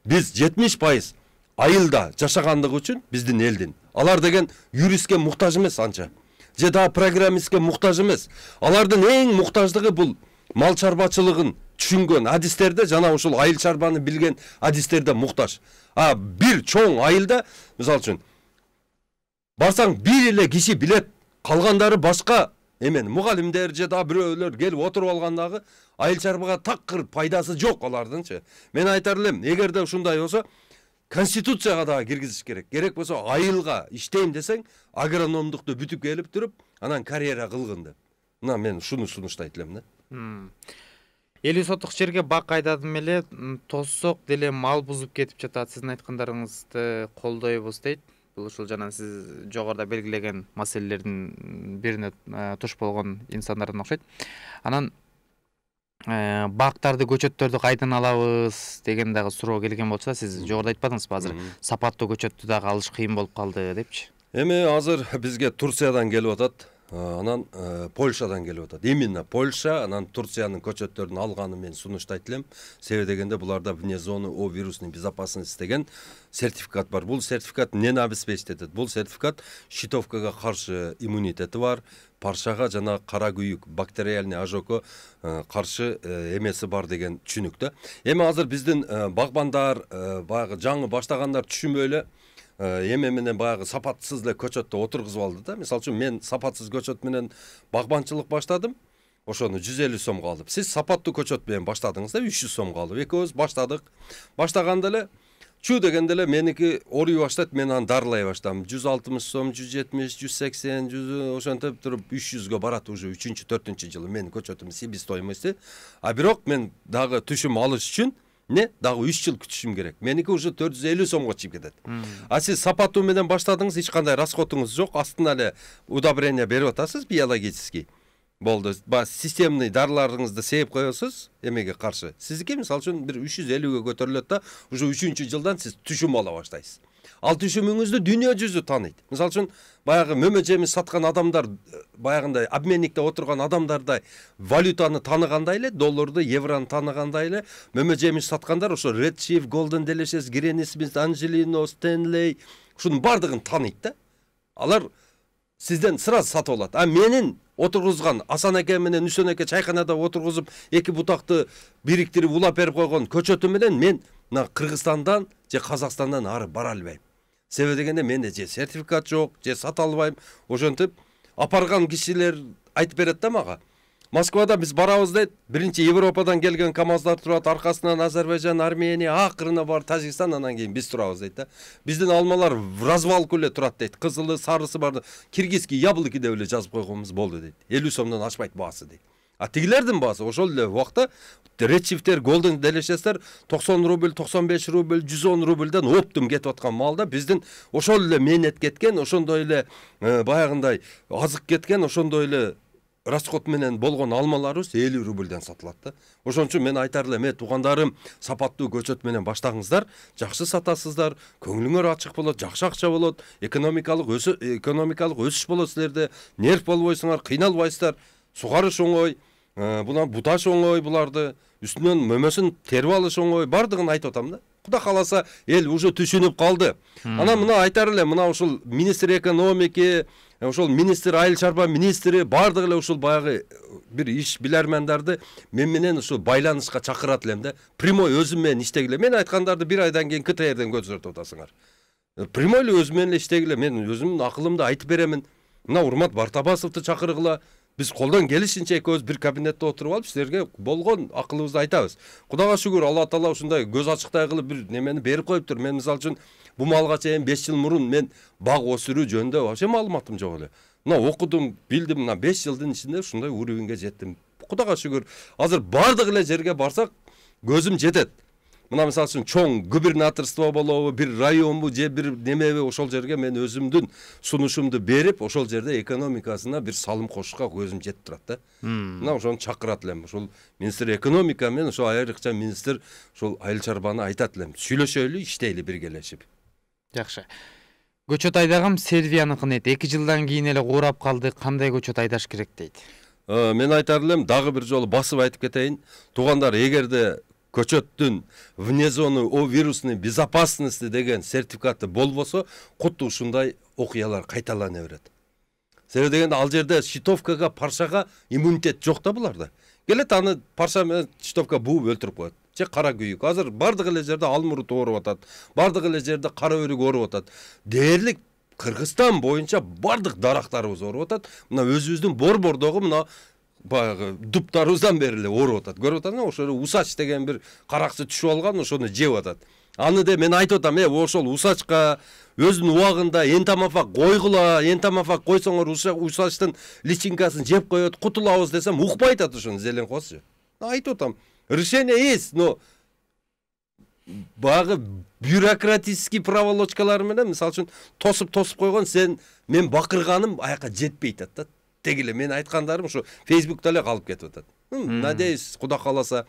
биз 70% айылда жашагандыгы үчүн биздин элдин. Алар деген юристке муктаж эмес анча. Же да программистке муктаж эмес. Алардын эң муктаждыгы бул мал чарбачылыгын түшүнгөн адистерде, жана ушул айыл чарбаны билген адистерде муктаж. Бир чоң айылда, мисалы үчүн, барсаң бир эле киши билет, калгандары башка эмен мугалимдер же да бирөөлөр келип отуруп алгандагы айыл чарбага такыр пайдасы жок алардынчы. Мен айтар элем, эгерде ушундай болсо, конституцияга дагы киргизиш керек. Керек болсо айылга иштейм десең, агрономдукту бүтүп келип туруп, анан карьера кылгын деп. Мына мен шуну сунуштайт элем да. 50 сотук жерге бак айдадым эле, тоссок деле мал бузуп кетип жатат. Сиздин айткандарыңызды колдойбуз дейт. Бул ушул жана сиз жогоруда белгилеген маселелердин бирине туш болгон инсандардан окшойт. Анан бактарды, көчөттөрдү кайдан алабыз деген дагы суроо келген болчу да, сиз жогоруда айтпадыңызбы, азыр сапаттуу көчөттү дагы алыш кыйын болуп калды депчи. Эми азыр бизге Турциядан келип атат. Анан Польшадан келип атат. Именно Польша, анан Турциянын көчөттөрүн алганы мен сунуштайт элем. Себеби дегенде буларда вне зоны о вирусной безопасности деген сертификат бар. Бул сертификат эмнени обеспечить этет? Бул сертификат щитовкага каршы иммунитети бар, паршага жана кара күйүк, бактериальный ожогко каршы эмеси бар деген түшүнүк да. Эми азыр биздин багбандар, баягы жаңы баштагандар түшүнбөй эле эме менен баягы сапатсыз эле көчөттү отургузуп алды да. Мисалы үчүн мен сапатсыз көчөт менен багбанчылык баштадым. Ошону 150 сомго алып. Сиз сапаттуу көчөт менен баштадыңыз да, 300 сомго алып. Экөөбүз баштадык. Баштаганда эле чу дегенде эле меники орой баштайт, мен аны дарылай баштадым. 160 сом, 170, 180, 100 ошентип туруп 300гө барат уже 3-4 жылы менин көчөтүм себестоимости. Бирок мен дагы түшүм алыш үчүн дагы 3 жыл күтүшүм керек. Меники уже 450 сомго чыгып кетет. Сиз сапаттуу менен баштадыңыз, эч кандай расходуңуз жок, астына эле удобрение берип атасыз биологический. Болду. Системный дарыларыңызды сээп коесуз эмеге каршы. Сиздики мисалы үчүн бир 350гө көтөрүлөт да, уже 3-жылдан сиз түшүм ала баштайсыз. Ал түшүмүңүздү дүйнө жүзү тааныйт. Мисалы үчүн баягы мөмө жемиш саткан адамдар, баягындай обменникте отурган адамдардай валютаны тааныгандай эле, долларды, евроны тааныгандай эле, мөмө жемиш саткандар ошо Red Chief, Golden Delicious, Granny Smith, Angelino, Stanley ушунун бардыгын тааныйт да. Алар сизден сразу сатып алат. Менин отургузган Асан эке менен Үсөн эке чайканада отургузуп, эки бутакты бириктирип улап берип койгон көчөтү менен мен мына Кыргызстандан же Казакстандан ары бара албайм. Себеби дегенде менде же сертификат жок, же сата албайм. Ошентип апарган кишилер айтып берет да мага. Москвада биз барабыз дейт. Биринчи Европадан келген КАМАЗдар турат, аркасынан Азербайжан, Армения, акырына бар Тажикстан, анан кийин биз турабыз дейт да. Биздин алмалар в развалку эле турат дейт. Кызылы, сарысы бар. Киргизский яблоки деп эле жазып койгонбуз болду дейт. 50 сомдон ашпайт баасы дейт. Тигилердин баасы ошол эле убакта редшифтер голден делешестер 90 рубль, 95 рубль, 110 рубльден оптум кетип аткан маалда биздин ошол эле мээнет кеткен, ошондой эле баягындай азык кеткен, ошондой эле расход менен болгон алмаларыбыз 50 рубльден сатылат да. Ошон үчүн мен айтар элем, туугандарым, сапаттуу көчөт менен баштаңыздар, жакшы сатасыздар, көңүлүңөр ачык болот, жакшы акча болот, экономикалык өсүш болот силерде, нерв болбойсуңар, кыйналбайсыздар, сугарыш оңой, бuna буташ оңой буларды, үстүнөн мөмөсүн терип алыш оңой, бардыгын айтып атам да. Куда каласа эл уже түшүнүп калды. Анан мына айтар эле, мына ушул министр экономики, ошол министр айыл чарба министри бардыгы эле ушул баягы бир иш билермендарды мен менен ушул байланышка чакырат элем да. Прямой өзүм менен иштегиле. Мен айткандарды бир айдан кийин КТРден көзөртүп атасыңар. Прямой эле өзүм менен иштегиле. Мен өзүмдүн акылымды айтып беремин. Мына Урмат Бартабасовду чакыргыла. Биз колдон келишинче экөөбүз бир кабинетте отуруп алып силерге болгон акылыбызды айтабыз. Кудайга шүгүр, Алла Таала ушундай көз ачыктай кылып бир немени берип коюптур. Мен мисалы үчүн бу малга чейин 5 жыл мурун мен баг өсүрүү жөнүндө вообще маалыматым жок эле. Мына окудум, билдим, мына 5 жылдын ичинде ушундай уровеньге жеттим. Кудайга шүгүр. Азыр бардык эле жерге барсак көзүм жетет. Мына мисалы үчүн чоң губернаторство болобу, бир районбу же бир немеби, ошол жерге мен өзүмдүн сунушумду берип, ошол жерде экономикасына бир салым кошушка көзүм жетип турат да. Мына ошону чакырат элем. Ошол министр экономика менен ошол айрыкча министр ошол айыл чарбаны айтат элем. Сүйлөшөлү, иштейли биргелешип. Жакшы. Көчөт айдагым Сербияныкын эт. 2 жылдан кийин эле куурап калды. Кандай көчөт айдаш керек дейт? Мен айтар элем, дагы бир жолу басып айтып кетейин. Туугандар, эгерде көчөттүн вне зоны о вирусной безопасности деген сертификаты болбосо, куту ушундай окуялар кайталана берет. Себеби дегенде ал жерде щитовкага, паршага иммунитет жок да буларда. Келет аны парша менен щитовка бууп өлтүрүп коет. Же кара күйүк. Азыр бардык эле жерде алмурут ооруп атат. Бардык эле жерде кара өрүк ооруп атат. Дээрлик Кыргызстан боюнча бардык дарактарыбыз ооруп атат. Мына өзүбүздүн борбордогу мына баягы дуптарыбыздан бери эле ооруп атат. Көрүп атасыңар, ошол усач деген бир каракчы түшүп алган, ошону жеп атат. Аны да мен айтып атам, ошол усачка өзүнүн убагында энтомофаг койгула, энтомофаг койсоңор усачтын личинкасын жеп коет, кутулабыз десем, укпай атат ошону Зеленхозчу. Айтып атам, решение есть, но баягы бюрократический проволочкалар менен, мисалы үчүн тосуп койгон, мен бакырганым аяка жетпей атат да. Тегиле мен айткандарым ушу Фейсбукта эле калып кетип атат. Надеюсь, Куда кааласа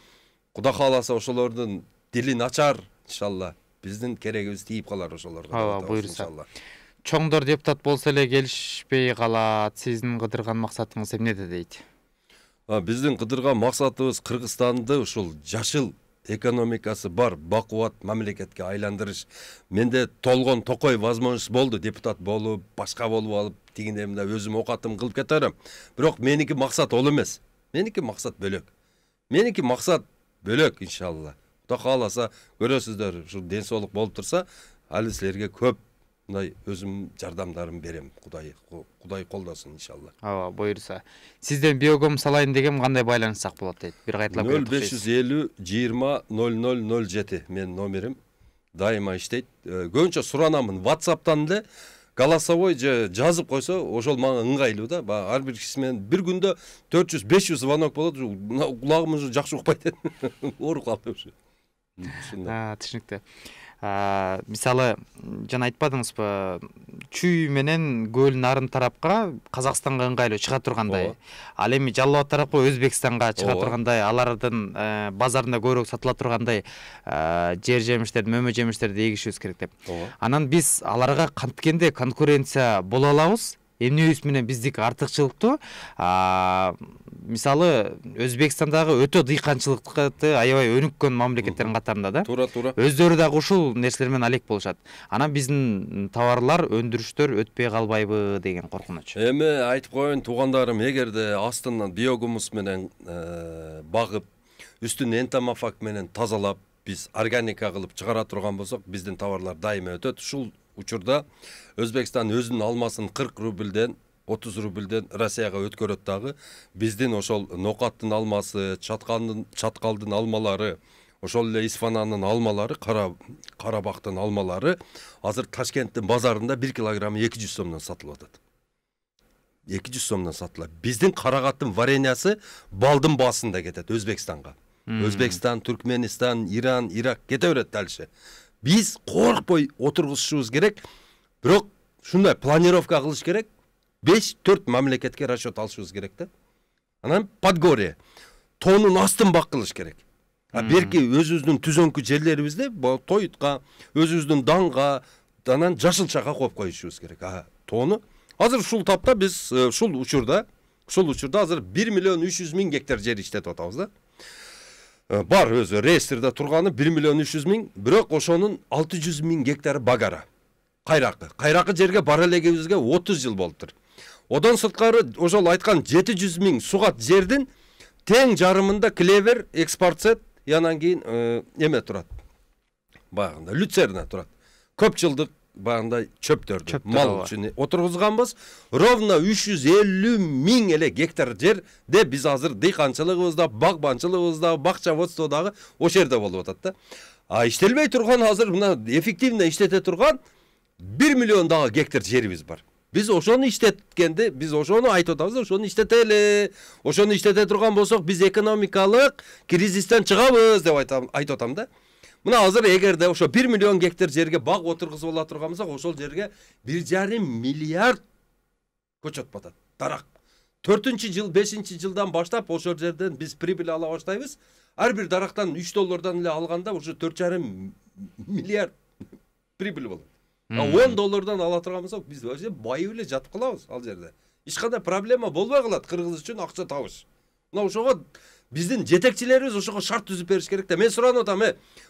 ошолордун дилин ачар, иншалла. Биздин керегибиз тийип калар ошолорго. Ооба, буйрса. Чоңдор депутат болсо эле келишпей калат. Сиздин кыдырган максатыңыз эмнеде дейт? Биздин кыдырган максатыбыз Кыргызстанды ушул жашыл экономикасы бар бакубат мамлекетке айландырыш. Менде толгон токой возможность болду, депутат болуп, башка болуп алып, тигине мына өзүм окатым кылып кетерим. Бирок меники максат ол эмес. Меники максат бөлөк. Меники максат бөлөк, иншалла. Кудай кааласа, көрөсүздөр, ушу ден соолук болуп турса, али силерге көп мындай өзүм жардамдарым берем. Кудай колдосын, иншалла. Ооба, буйрса. Сизден биогом салайын дегем, кандай байланышсак болот дейт? Бир кайталап 0550 20 0007 мен номерим дайыма иштейт. Көбүнчө суранамын WhatsApp'тан эле голосовой же жазып койсо, ошол мага ыңгайлуу да. Ар бир киши менен бир күндө 400-500 звонок болот. Кулагым уже жакшы укпайт. Ооруп калды ушу. Түшүнүктүү. Мисалы, жана айтпадыңызбы, Чүй менен Көл Нарын тарапка Казакстанга ыңгайлуу чыга тургандай. Ал эми Жалал Абад тарапка Өзбекстанга чыга тургандай, алардын базарында көбүрөөк сатыла тургандай жер жемиштерди, мөмө жемиштерди эгишибиз керек деп. Анан биз аларга канткенде конкуренция боло алабыз. Эмнебиз менен биздики артыкчылыктуу. Мисалы, Өзбекстандагы өтө дыйканчылыкты аябай өнүккөн мамлекеттердин катарында да. Туура. Өздөрү дагы ушул нерселер менен алек болушат. Анан биздин товарлар, өндүрүштөр өтпөй калбайбы деген коркунуч. Эми айтып коеюн, туугандарым, эгерде астынан биогумус менен багып, үстүн энтомофаг менен тазалап, биз органика кылып чыгара турган болсок, биздин товарлар дайыма өтөт. Ушул учурда Өзбекстан өзүнүн алмасын 40 рубльден 30 рубльден Россияга өткөрөт дагы. Биздин ошол Нокаттын алмасы, Чаткалдын алмалары, ошол эле Исфананын алмалары, Карабактын алмалары азыр Ташкенттин базарында 1 килограммы 200 сомдон сатылып атат. 200 сомдон сатылат. Биздин карагаттын вареньясы балдын басында кетет Өзбекстанга. Өзбекстан, Түркменистан, Иран, Ирак кете берет дальше. Биз коркпой отургузушубуз керек. Бирок шундай планировка кылыш керек. 5-4 мамлекетке расчет алышыбыз керек да. Анан Подгорье, тоонун астын бак кылыш керек. Берки өзүбүздүн түзөңкү жерлерибизде Тойтка, өзүбүздүн Данга, анан Жашылчага коюп коюшубуз керек. Тоону азыр ушул тапта биз ушул учурда азыр 1 миллион 300 миң гектар жер иштетип атабыз да. Бар өзү реестрде турганы 1 миллион 300 миң, бирок ошонун 600 миң гектары багара. Кайракы жерге бара элегибизге 30 жыл болуптур. Одан сырткары ошол айткан 700 миң сугат жердин тең жарымында клевер, экспорцет, анан кийин эме турат. Багында люцерна турат. Көп жылдык багында чөптөрдү мал үчүн отургузганбыз. Ровно 350 миң эле гектар жерде биз азыр дыйканчылыгыбызда, багбанчылыгыбызда, бакчаводстводагы ошол жерде болуп атат да. Иштелбей турган азыр мына эффективно иштете турган 1 миллион дагы гектар жерибиз бар. Biz ошону иштеткенде, биз ошону айтып атабыз, ошону иштетели. Ошону иштете турган болсок, биз экономикалык кризистен чыгабыз деп айтып атам да. Мына азыр эгерде ошо 1 миллион гектар жерге баг отургузуп ала турган болсок, ошол жерге 1,5 миллиард көчөт батат. Дарак. 4-жыл, 5-жылдан баштап ошол жерден биз прибыль ала баштайбыз. Ар бир дарактан $3 эле алганда ошо 4,5 миллиард прибыль болот. $10 ала турган болсок, биз өзү байып эле жатып калабыз ал жерде. Эч кандай проблема болбой калат кыргыз үчүн акча табыш. Мына ошого биздин жетекчилерибиз ошого шарт түзүп бериш керек да. Мен суранып атам,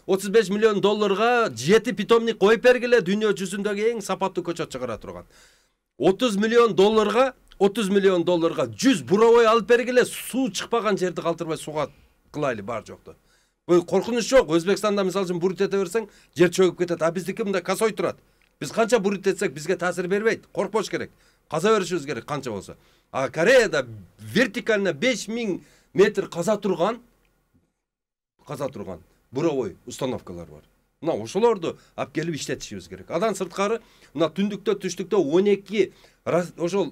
$35 миллион 7 питомник коюп бергиле, дүйнө жүзүндөгү эң сапаттуу көчөт чыгара турган. $30 миллион 100 буровой алып бергиле, суу чыкпаган жерди калтырбай суга кылайлы бар жокту. Бул коркунуч жок. Өзбекстанда мисалы үчүн бурут эте берсең, жер чөгүп кетет. Биздики мындай косой турат. Biz kança burut etsek bizge tasir vermeydi. Korkmuş gerek. Kaza verişimiz gerek kança olsa. Kore'de vertikaline 5000 metre kaza turgan burovoy uстановкалар var. Mına oşolardı ap gelip işletişimiz gerek. Adan sırtkarı mına tündükte tüştükte 12 oşol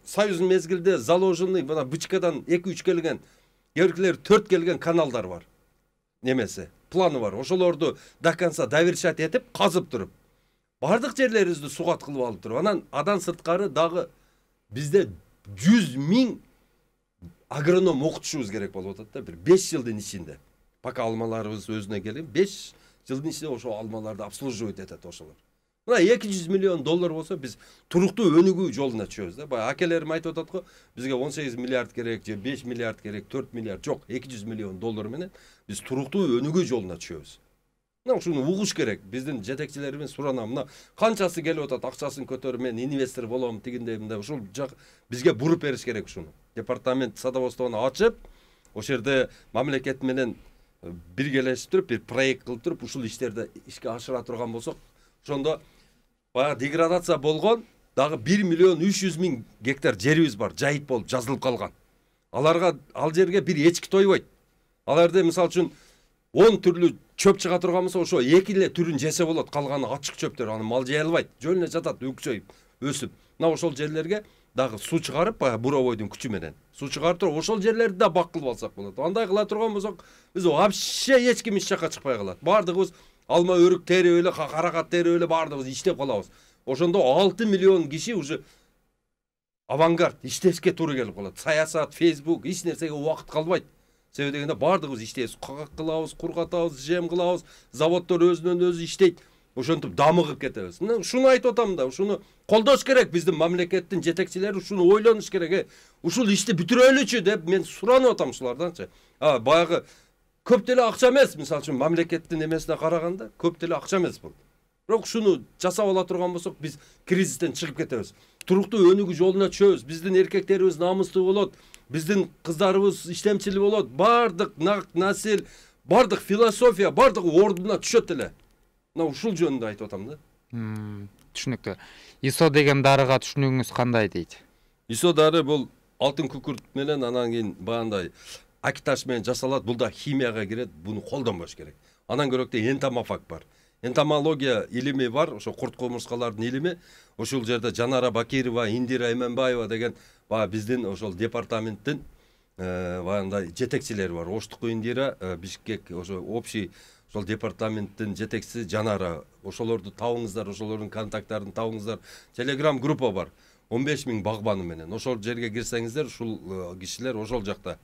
Soyuzun mezgilde заложенный mına bıçkadan 2-3 kelgen Еврикler 4 kelgen kanallar var. Nemesi planı var. Oşolardı da kansa daverşat etip kazıp durup. Бардык жерлерибизди сугат кылып алып туруп, анан адан сырткары дагы бизде 100 миң агроном окутушубуз керек болуп атат да, бир 5 жылдын ичинде. Пока алмаларыбыз өзүнө келген 5 жылдын ичинде ошо алмаларды обслуживать этет ошолор. Мына $200 миллион болсо биз туруктуу өнүгүү жолуна чыгабыз да. Бая акелерим айтып атат го, бизге 18 миллиард керек, же 5 миллиард керек, 4 миллиард жок, $200 миллион менен биз туруктуу өнүгүү жолуна чыгабыз. Ушуну угуш керек. Биздин жетекчилерибиз суранам. Мына канчасы келип атат, акчасын көтөрүп мен инвестор болом дегенде мындай ушул жак бизге буруп бериш керек ушуну. Департамент садоводствону ачып, ошол жерде мамлекет менен биргелешип туруп, бир проект кылып туруп, ушул иштерди ишке ашыра турган болсок, ошондо баягы деградация болгон дагы 1 миллион 300 миң гектар жерибиз бар, жайыт болуп жазылып калган. Аларга ал жерге бир эчки тойбойт. Аларды мисалы үчүн 10 түрлүү чөп чыга турган болсо, ошо 2 эле түрүн жесе болот. Калганы ачык чөптөр, аны мал жей албайт. Жөн эле жатат, үкчөйүп, өсүп. Мына ошол жерлерге дагы суу чыгарып, буровойдун күчү менен суу чыгарып туруп, ошол жерлерди да бак кылып алсак болот. Андай кыла турган болсок, биз вообще эч ким эч жакка чыкпай калат. Бардыгыбыз алма өрүк терип эле, каракат терип эле бардыгыбыз иштеп калабыз. Ошондо 6 миллион киши уже авангард иштешке туура келип калат. Саясат, Facebook эч нерсеге убакыт калбайт. Себеби дегенде бардыгыбыз иштейбиз, какак кылабыз, кургатабыз, жем кылабыз, заводдор өзүнөн өзү иштейт. Ошентип дамыгып кетебиз. Мына ушуну айтып атам да, ушуну колдош керек биздин мамлекеттин жетекчилери, ушуну ойлонуш керек. Ушул ишти бүтүрөлүчү деп мен суранып атам ушуларданчы. Баягы көп деле акча эмес, мисалы үчүн мамлекеттин эмесине караганда көп деле акча эмес бул. Бирок ушуну жасап ала турган болсок, биз кризистен чыгып кетебиз. Туруктуу өнүгүү жолуна чыгабыз. Биздин эркектерибиз намыстуу болот. Биздин кыздарыбыз иштемчил болот. Бардык насил, бардык философия, бардык ордуна түшөт эле. Мына ушул жөнүндө айтып атам да. Түшүнүктүү. ИСО деген дарыга түшүнүгүңүз кандай дейт? ИСО дары бул алтын күкүрт менен анан кийин баягындай акиташ менен жасалат. Бул да химияга кирет. Буну колдонбош керек. Анан көрөктө энтомофаг бар. энтомология илими бар, ошо курт комурскалардын илими. Ошол жерде Жанара Бакирова, Индира Эменбаева деген биздин ошол департаменттин баягындай жетекчилери бар. Оштуку Индира, Бишкек ошо общий ошол департаменттин жетекчиси Жанара. Ошолорду табыңыздар, ошолордун контакттарын табыңыздар. Телеграм группа бар. 15.000 багбаны менен. Ошол жерге кирсеңиздер, ушул кишилер ошол жакта.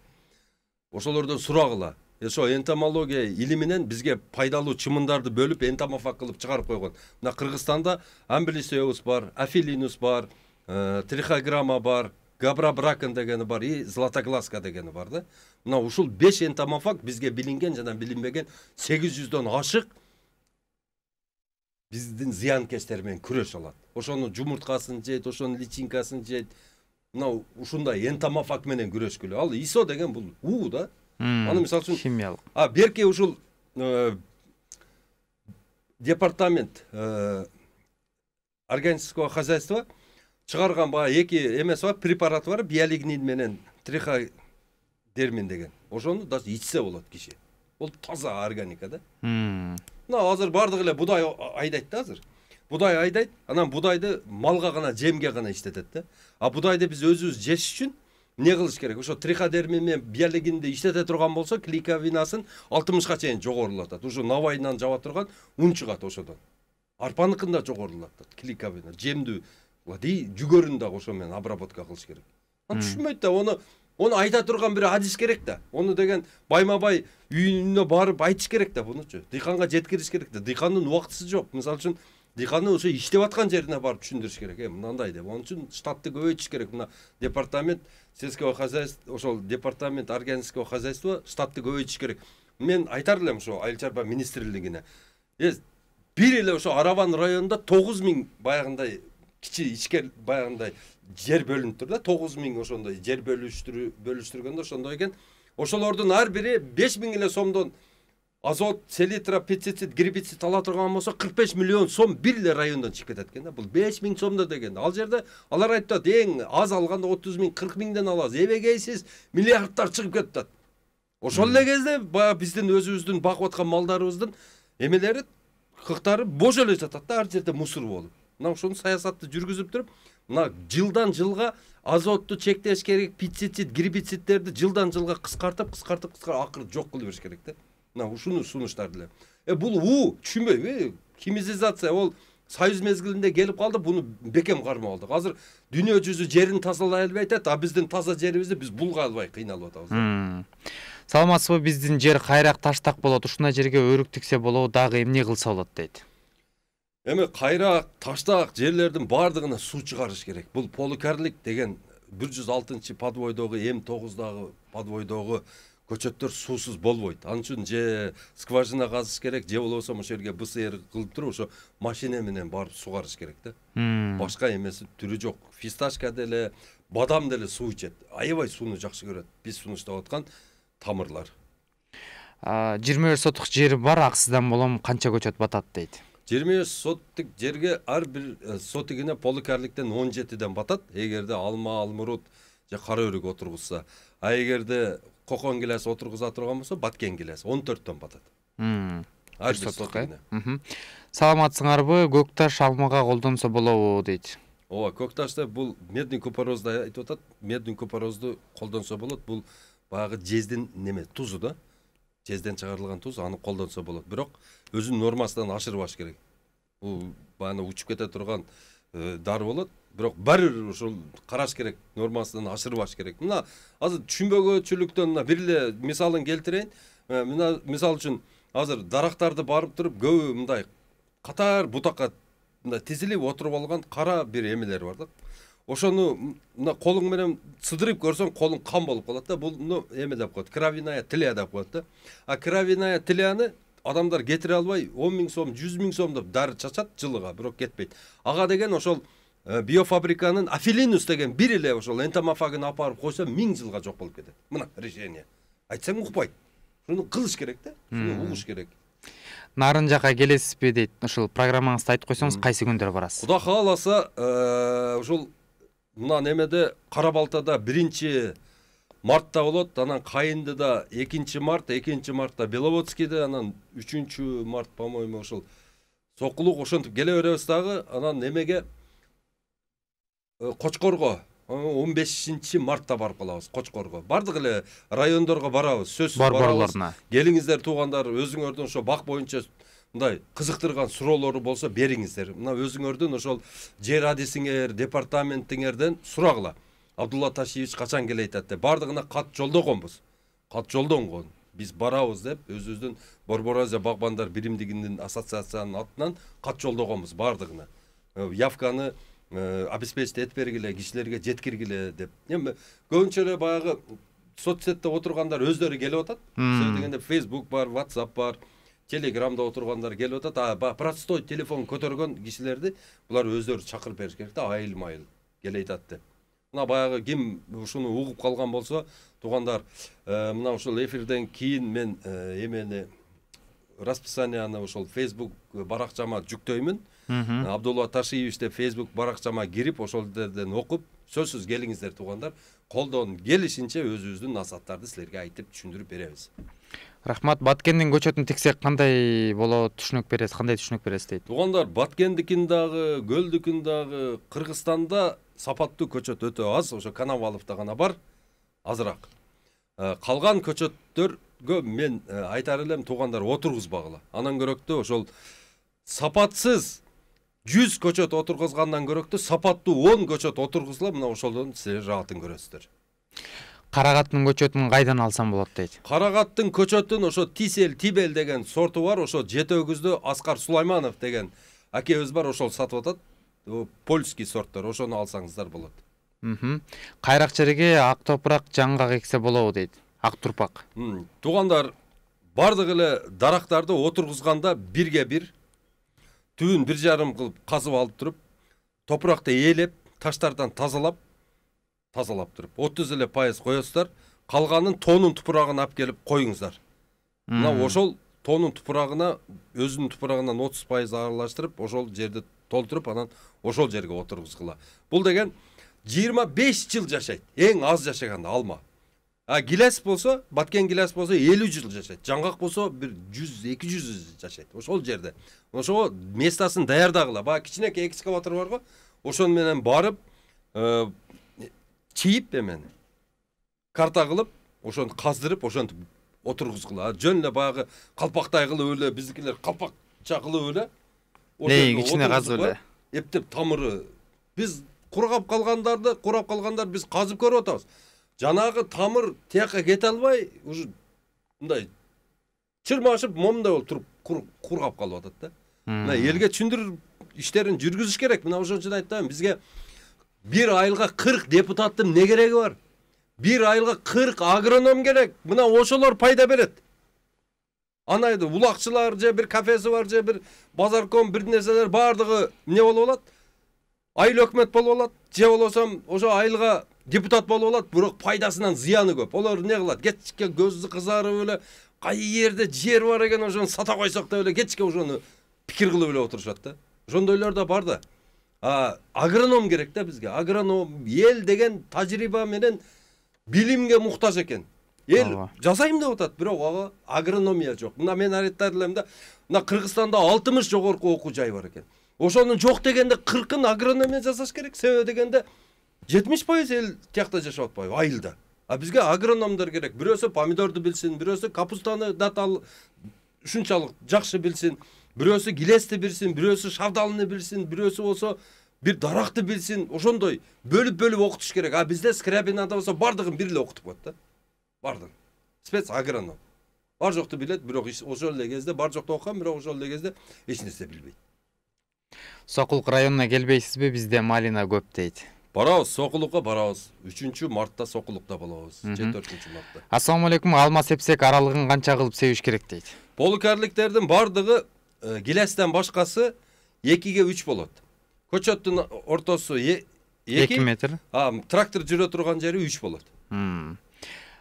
Ошолордон сурагыла. Ошо энтомология илиминен бизге пайдалуу чымындарды бөлүп энтомофаг кылып чыгарып койгон. Мына Кыргызстанда амбилисеус бар, афилинус бар, трихограмма бар, габрабракен дегени бар и златоглазка дегени бар да. Мына ушул 5 энтомофаг бизге билинген жана билинбеген 800дөн ашык биздин зыянкечтер менен күрөшө алат. Ошонун жумурткасын жейт, ошонун личинкасын жейт. Мына ушундай энтомофаг менен күрөшкүлө. Ал ИСО деген бул уу да. Аны мисалы үчүн химиялык. Берке ушул департамент органического хозяйства чыгарган эки эмеси бар, препараты бар, биолигнин менен триходермин деген. Ошону даже ичсе болот киши. Ол таза органика да. Мына азыр бардыгы эле будай айдайт да азыр. Будай айдайт, анан будайды малга гана, жемге гана иштетет да. А будайды биз өзүбүз жеш үчүн не кылыш керек? Ошо триходермин менен биолигинди иштете турган болсо, клейковинасын 60га чейин жогорулатат. Ушу навайынан жаба турган ун чыгат ошодон. Арпаныкын да жогорулатат клейковина. Жемдүү жүгөрүн да ошо менен обработка кылыш керек. Аны түшүнбөйт да, onu айта турган бир адис керек да. Onu деген байма-бай үйүнө барып айтыш керек да бунучу. Дыйканга жеткириш керек да. Дыйкандын убактысы жок. Мисалы үчүн дыйкандын ошо иштеп аткан жерине барып түшүндүрүш керек. Мындай деп. Onun үчүн штатты көбөйтүш керек. Мына департамент сельского хозяйства, ошол департамент органического хозяйства штатты көбөйтүш керек. Мен айтар элем ошо айыл чарба министрлигине. Бир эле ошо Араван районунда 9000 баягындай кичи ичкер баягындай жер бөлүнүп тур да. 9000 ошондой жер бөлүштүргөндө ошондой экен. Ошолордун ар бири 5000 эле сомдон азот, селитра, пестицид, гербицид ала турган болсо 45 миллион сом бир эле райондон чыгып кетет экен да. Бул 5000 сомдо деген. Ал жерде алар айтат, эң аз алганда 30 000, 40 000ден алабыз. Эбегейсиз миллиардтар чыгып кетет. Ошол эле кезде баягы биздин өзүбүздүн багып аткан малдарыбыздын эмелери, кыктары бош эле жатат да, ар жерде мусор болуп. Мына ошону саясатты жүргүзүп туруп, мына жылдан жылга азотту чектеш керек, пестицид, гербицидтерди жылдан жылга кыскартып акыры жок кылып бериш керек да. Мына ушуну сунуштар эле. Бул түшүнбөйбү? Химизация ол Союз мезгилинде келип калды, буну бекем кармап алдык. Азыр дүйнө жүзү жерин тазалай албай атат, а биздин таза жерибизди биз булга албай кыйналып атабыз. Саламатсызбы, биздин жер кайрак таштак болот, ушундай жерге өрүк тиксе болобу, дагы эмне кылса болот дейт. Кайрак, таштак жерлердин бардыгына суу чыгарыш керек. Бул поликарлик деген 106 подвойдогу М9дагы подвойдогу көчөттөр суусуз болбойт. Анын үчүн же скважина казыш керек, же болбосо ошол жерге БСР кылып туруп ошо машина менен барып сугарыш керек да. Башка эмеси түрү жок. Фисташка деле, бадам деле суу ичет. Аябай сууну жакшы көрөт. Биз сунуштап аткан тамырлар. 25 сотук жери бар, аксыздан болом канча көчөт батат дейт. 25 соттук жерге ар бир сотигине поликарликтен 17ден батат. Эгерде алма, алмурут же кара өрүк отургузса, а эгерде кокон гилес отургуза турган болсо, баткен гилес 14дөн батат. Ар бир сотигине. Саламатсыңарбы, көк таш алмага колдонсо болобу дейт. Ооба, көк ташты бул медный купорозду айтып атат. Медный купорозду колдонсо болот. Бул баягы жездин неме тузу да. Жезден чыгарылган туз, аны колдонсо болот. Бирок өзүнүн нормасынан ашырбаш керек. Бул баягы учуп кете турган дары болот. Бирок бир ошол караш керек, нормасынан ашырбаш керек. Мына азыр түшүнбөгөнчүлүктөн бир эле мисалын келтирейин. Мына мисал үчүн азыр дарактарды барып туруп көбү мындай катар бутакка мындай тизилип отуруп алган кара бир эмелер бар да. Ошону мына колуң менен сыдырып көрсөң, колуң кан болуп калат да. Бул эме деп коет, кровяная тля деп коет да. А кровяная тляны адамдар кетире албай 10 000 сом, 100 000 сом деп дары чачат жылыга, бирок кетпейт. Ага деген ошол биофабриканын афилинус деген бир эле ошол энтомофагын апарып койсо 1000 жылга жок болуп кетет. Мына решение. Айтсаң укпайт. Шуну кылыш керек да. Шуну угуш керек. Нарын жака келесизби дейт. Ошол программаңызды айтып койсоңуз, кайсы күндөр барасыз? Кудай кааласа, ошол мына немеде Кара Балтада 1 мартта болот, анан Кайындыда 2 март, 2 мартта Беловодскийде, анан 3 март, по-моему, ошол Сокулук ошентип келе беребиз дагы, анан немеге Кочкорго 15 мартта барып калабыз. Кочкорго бардык эле райондорго барабыз, сөзсүз барабыз. Келиңиздер туугандар, өзүңөрдүн ошо бак боюнча мындай кызыктырган суроолору болсо бериңиздер. Мына өзүңөрдүн ошол жер адисиңер, департаментиңерден сурагыла. Абдулла Ташиевич качан келет деп бардыгына кат жолдогонбуз. Кат жолдонгон. Биз барабыз деп өзүбүздүн Борбор Азия багбандар биримдигинин ассоциациянын атынан кат жолдогонбуз бардыгына. Явканы обеспечить этип бергиле, кишилерге жеткиргиле деп. Эми көбүнчө эле баягы соцсетте отургандар өздөрү келип атат. Сөз дегенде Facebook бар, WhatsApp бар, Telegramда отургандар келип атат. Простой телефон көтөргөн кишилерди булар өздөрү чакырып бериш керек да, айыл-майыл келе атат деп. Мына баягы ким ушуну угуп калган болсо, туугандар, мына ушул эфирден кийин мен эмени расписанияны ошол Facebook баракчама жүктөймүн. Абдулла Ташиевич деп Facebook баракчама кирип, ошол жерден окуп, сөзсүз келиңиздер туугандар. Колдон келишинче өзүбүздүн насаттарды силерге айтып түшүндүрүп беребиз. Рахмат. Баткендин көчөтүн тиксек кандай болот, түшүнүк бересиз, кандай түшүнүк бересиз дейт. Туугандар, Баткендикин дагы, Көлдүкүн дагы, Кыргызстанда сапаттуу көчөт өтө аз, ошо Коноваловдо гана бар, азыраак. Калган көчөттөргө мен айтар элем, туугандар, отургузбагыла. Анан көрөктө ошол сапатсыз 100 көчөт отургузгандан көрөктө сапаттуу 10 көчөт отургузула, мына ошолдон силер раатын көрөсүздөр. Карагаттын көчөтүн кайдан алсам болот дейт. Карагаттын көчөтүн ошо Тисел, Тибел деген сорту бар, ошо Жетөгүздө Аскар Сулайманов деген акебиз бар, ошол сатып атат. Польский сорттор, ошону алсаңыздар болот. Кайрак жерге ак топурак жаңгак эксе болобу дейт. Ак турпак. Туугандар, бардык эле дарактарды отургузганда бирге бир түбүн 1,5 кылып казып алып туруп, топуракты ээлеп, таштардан тазалап туруп, 30 эле пайыз коесуздар, калганын тоонун тупурагына алып келип коюңуздар. Мына ошол тоонун тупурагына, өзүнүн тупурагынан 30% аралаштырып, ошол жерди толтуруп, анан ошол жерге отургузгула. Бул деген 25 жыл жашайт. Эң аз жашаганда алма. Гилес болсо, Баткен гилес болсо 50 жыл жашайт. Жаңгак болсо бир 100-200 жашайт. Ошол жерде. Ошого местасын даярдагыла. Кичинекей экскаватор бар го. Ошон менен барып, чийип эмени карта кылып, ошону каздырып, ошентип отургузгула. Жөн эле баягы калпактай кылып эле, биздикилер калпакча кылып эле. Кичине казып эле. Эптеп тамыры. Биз курап калгандар биз казып көрүп атабыз. Жанагы тамыр тияка кете албай, уже мындай чырмашып, момундай болуп туруп кургап калып атат да. Мына элге түшүндүрүп иштерин жүргүзүш керек. Мына ошон үчүн айтам, бизге bir айылга 40 депутаттын не кереги бар? Bir айылга 40 агроном керек. Мына ошолор пайда берет. Анайды улакчылар же бир кафеси бар же бир базарком бир нерселер бардыгы не болуп алат? Айыл өкмөт болуп алат. Же болосом ошо айылга депутат болуп алат, бирок пайдасынан зыяны көп. Олар не кылат? Кечке көзү кызарып эле, кай жерде жер бар экен ошону сата койсок деп эле кечке ошону пикир кылып эле отурушат да. Ошондойлор да бар да. Агроном керек да бизге. Агроном эл деген тажрыйба менен билимге муктаж экен. Эл жасайм деп атат, бирок ага агрономия жок. Мына мен айтар элем да, мына Кыргызстанда 60 жогорку окуу жай бар экен. Ошонун жок дегенде 40-ын агрономия жасаш керек. Себеби дегенде 70% эл тиякта жашап атпайбы айылда. Бизге агрономдор керек. Бирөөсү помидорду билсин, бирөөсү капустаны датал ушунчалык жакшы билсин, бирөөсү гилести билсин, бирөөсү шавдалыны билсин, бирөөсү болсо бир даракты билсин. Ошондой бөлүп окутуш керек. Бизде Скрябинада болсо бардыгын бир эле окутуп коет да. Бардыгын. Спец агроном. Бар жокту билет, бирок ошол эле кезде бар жокту окуган, бирок ошол эле кезде эч нерсе билбейт. Сокулук районуна келбейсизби? Бизде малина көп дейт. Барабыз, Сокулукка барабыз. 3 мартта Сокулукта болобуз. 4 мартта. Ассаламу алейкум. Алма сепсек аралыгын канча кылып себиш керек дейт. Полукарликтердин бардыгы гилестен башкасы 2-ге 3 болот. Көчөттүн ортосу 2 метр. Трактор жүрө турган жери 3 болот.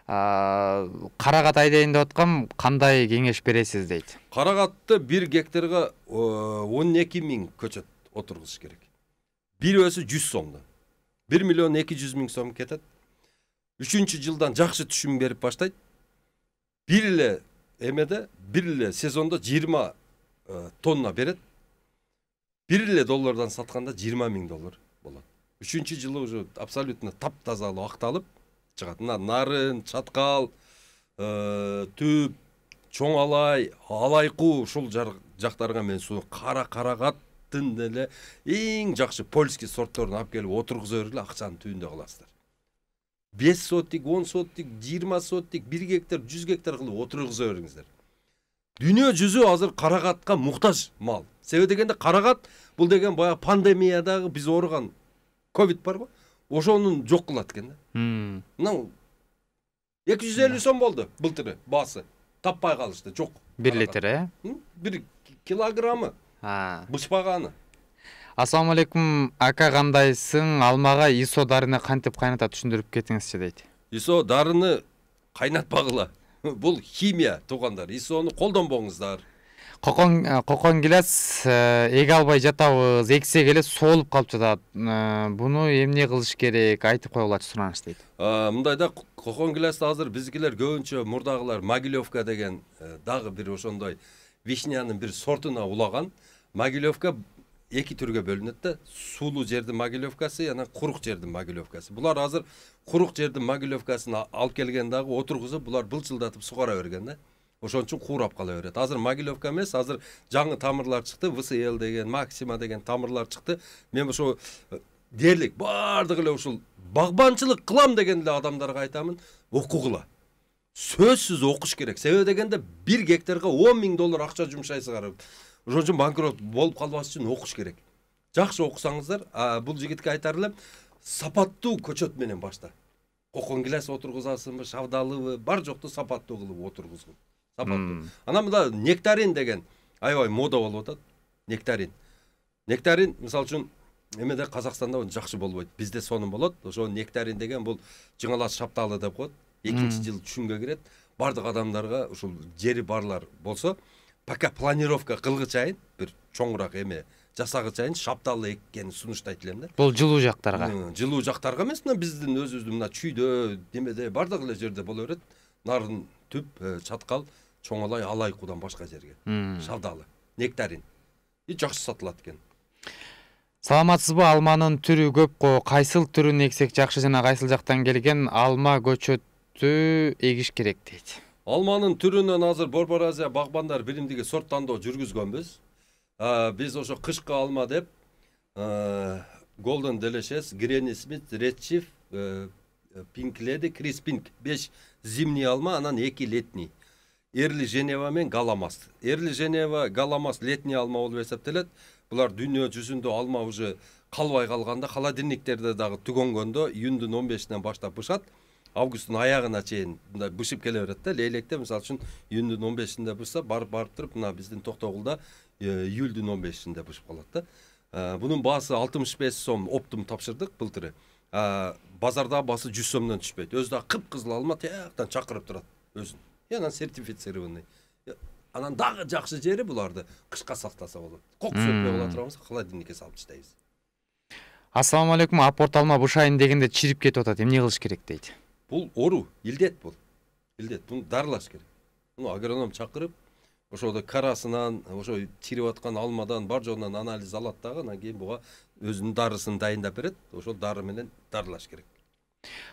Карагат айдайын деп аткам, кандай кеңеш бересиз дейт. Карагатты 1 гектарга 12 000 көчөт отургузуш керек. Бирөөсү 100 сомдон. 1 миллион 200 000 сом кетет. 3-чү жылдан жакшы түшүм берип баштайт. Бир эле эмеде, бир эле сезондо 20 тонна берет. 1 эле доллардан сатканда 20 000 доллар болот. 3-чү жылы уже абсолютно таптазалуу акталып чыгат. Мына нарын, чаткал, түп, чоң алай, алайкуу ушул жактарга мен суу кара карагаттын деле эң жакшы польский сортторун алып келип отургуза бергиле, акчанын түбүндө каласыздар. 5 сотик, 10 сотик, 20 сотик, 1 гектар, 100 гектар кылып отургуза бериңиздер. Дүйнө жүзү азыр карагатка муктаж мал. Себеби дегенде карагат бул деген баягы пандемиядагы биз ооруган ковид барбы? Ошонун жок кылат экен да. Мына 250 сом болду былтыры баасы. Таппай калышты, жок. 1 литр, 1 килограммы. Бышпаганы. Ассаламу алейкум, ака кандайсың? Алмага исо дарыны кантип кайната түшүндүрүп кетиңизчи дейт. ИСО дарыны кайнатпагыла. Бул химия туугандар. ИСОну колдонбоңуздар. Кокон гилес эге албай жатабыз, эксе келе соолуп калып жатат. Буну эмне кылыш керек? Айтып койгулачы сураныш дейт. Мындайда кокон гилести азыр биздикилер көбүнчө мурдагылар Могилевка деген дагы бир ошондой вишнянын бир сортуна улаган. Могилевка 2 түргө бөлүнөт да. Сулуу жердин Могилевкасы жана курук жердин Могилевкасы. Булар азыр курук жердин Могилевкасын алып келген дагы отургузуп, булар былчылдатып сугара берген да. Ошон үчүн куурап кала берет. Азыр Могилевка эмес, азыр жаңы тамырлар чыкты, ВСЛ деген, Максима деген тамырлар чыкты. Мен ошо дерлик бардыгы эле ушул багбанчылык кылам деген эле адамдарга айтамын, окугула. Сөзсүз окуш керек. Себеби дегенде 1 гектарга 10 000 доллар акча жумшайсыңар. Ошон үчүн банкрот болуп калбаш үчүн окуш керек. Жакшы окусаңыздар, бул жигитке айтар элем, сапаттуу көчөт менен башта. Кокон гилес отургузасыңбы, шавдалыбы, бар жокту сапаттуу кылып отургузгун. Сапаттуу. Анан мында нектарин деген аябай мода болуп атат. Нектарин. Нектарин мисалы үчүн эмеде Казакстанда жакшы болбойт. Бизде сонун болот. Ошо нектарин деген бул жыңалас шапталы деп коет. 2-чи жыл түшүнгө кирет. Бардык адамдарга ушул жери барлар болсо, пока планировка кылгычайын, бир чоңураак эме жасагычайын шапталы эккени сунуштайт элем да. Бул жылуу жактарга. Жылуу жактарга эмес, мына биздин өзүбүздүн мына чүйдө, демеде бардык эле жерде боло берет. Нарын, түп, чаткал, чоңалай, алайкуудан башка жерге. Шавдалы, нектарин. Жакшы сатылат экен. Саламатсызбы? Алманын түрү көп го. Кайсыл түрүн эксек жакшы жана кайсыл жактан келген алма көчөтү эгиш керек дейт. Алманын түрүнөн азыр Борбор Азия багбандар биримдиги сорт тандоо жүргүзгөнбүз. Биз ошо кышкы алма деп Golden Delicious, Granny Smith, Red Chief, Pink Lady, Crispink 5 зимний алма, анан 2 летний. Эрли Женева мен Галамас. Эрли Женева, Галамас летний алма болуп эсептелет. Булар дүйнө жүзүндө алма уже калбай калганда, холодильниктерде дагы түгөнгөндө июндун 15-нен баштап бышат. Августтун аягына чейин мындай бышып келе берет да. Лейлекте мисалы үчүн июндун 15-инде бышса, барып туруп мына биздин Токтогулда июлдун 15-инде бышып калат да. Бунун баасы 65 сом оптум тапшырдык былтыры. Базарда баасы 100 сомдон түшпөйт. Өзү да кып-кызыл алма тияктан чакырып турат өзүн. Анан сертифицированный. Анан дагы жакшы жери буларды кышка сактаса болот. Кокус өтпөй кала турабыз, холодильникке салып таштайбыз. Ассаламу алейкум, апорт алма бушайын дегенде чирип кетип атат. Эмне кылыш керек дейт? Бул ору, илдет бул. Илдет, буну дарылаш керек. Буну агроном чакырып, ошодо карасынан, ошо чирип аткан алмадан бар жоонан анализ алат дагы, анан кийин буга өзүнүн дарысын дайындап берет. Ошол дары менен дарылаш керек.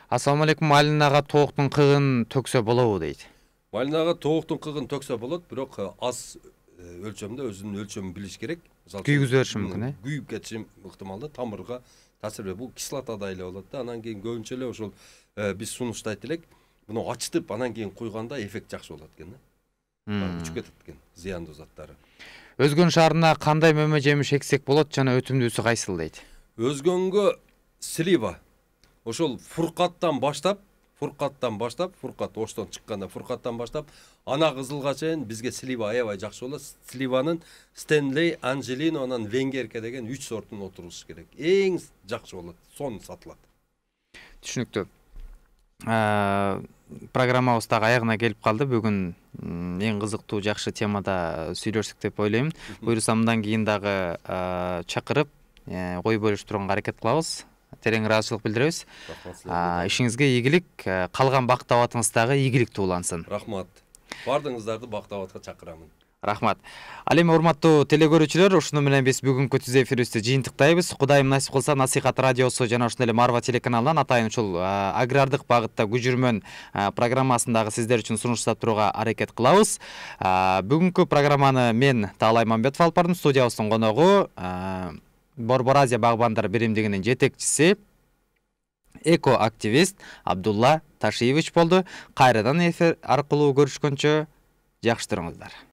Ассаламу алейкум, Малинага тооктун кыгын төксө болобу дейт. Малинага тооктун кыгын төксө болот, бирок аз өлчөмдө өзүнүн өлчөмүн билиш керек. Күйгүзүп бериши мүмкүн, күйүп кетиши ыктымал да, тамырга таасир берет. Бул кислота эле болот да. Анан кийин көбүнчө эле ошол биз сунуштайт элек, буну ачтып анан кийин куйганда эффект жакшы болот экен да. Учуп кетет экен зыяндуу заттары. Өзгөн шаарына кандай мөмө жемиш эксек болот жана өтүмдүүсү кайсыл дейт? Өзгөнгө слива. Ошол фуркаттан баштап, фуркат оштон чыкканда фуркаттан баштап, ана кызылга чейин бизге слива аябай жакшы болот. Сливанын Стенлей, Анжелино, анан Венгерке деген 3 сортун отургуш керек. Эң жакшы болот, сон сатылат. Түшүнүктүү. Программабыз дагы аягына келип калды. Бүгүн эң кызыктуу жакшы темада сүйлөшсүк деп ойлойм. Буюрса мындан кийин дагы чакырып ой бөлүштүрүүгө аракет кылабыз. Терең ыраазычылык билдиребиз. Ишиңизге ийгилик, калган бактабатыңыз дагы ийгиликтүү улансын. Рахмат. Бардыгыңыздарды бактабатка чакырамын. Рахмат. Ал эми урматтуу телекөрүүчүлөр, ушуну менен биз бүгүнкү түз эфирибизди жыйынтыктайбыз. Кудайым насип кылса, Насихат радиосу жана ошондой эле Марва телеканалынан атайын ушул агрардык багытта көчүрмөн программасындагы сиздер үчүн сунуш жасап турууга аракет кылабыз. Бүгүнкү программаны мен Таалай Мамбетов алып бардым. Студиябыздын коногу Борбор Азия багбандар биримдигинин жетекчиси, эко-активист Абдулла Ташиевич болду. Кайрадан эфир аркылуу көрүшкөнчө жакшы туруңуздар.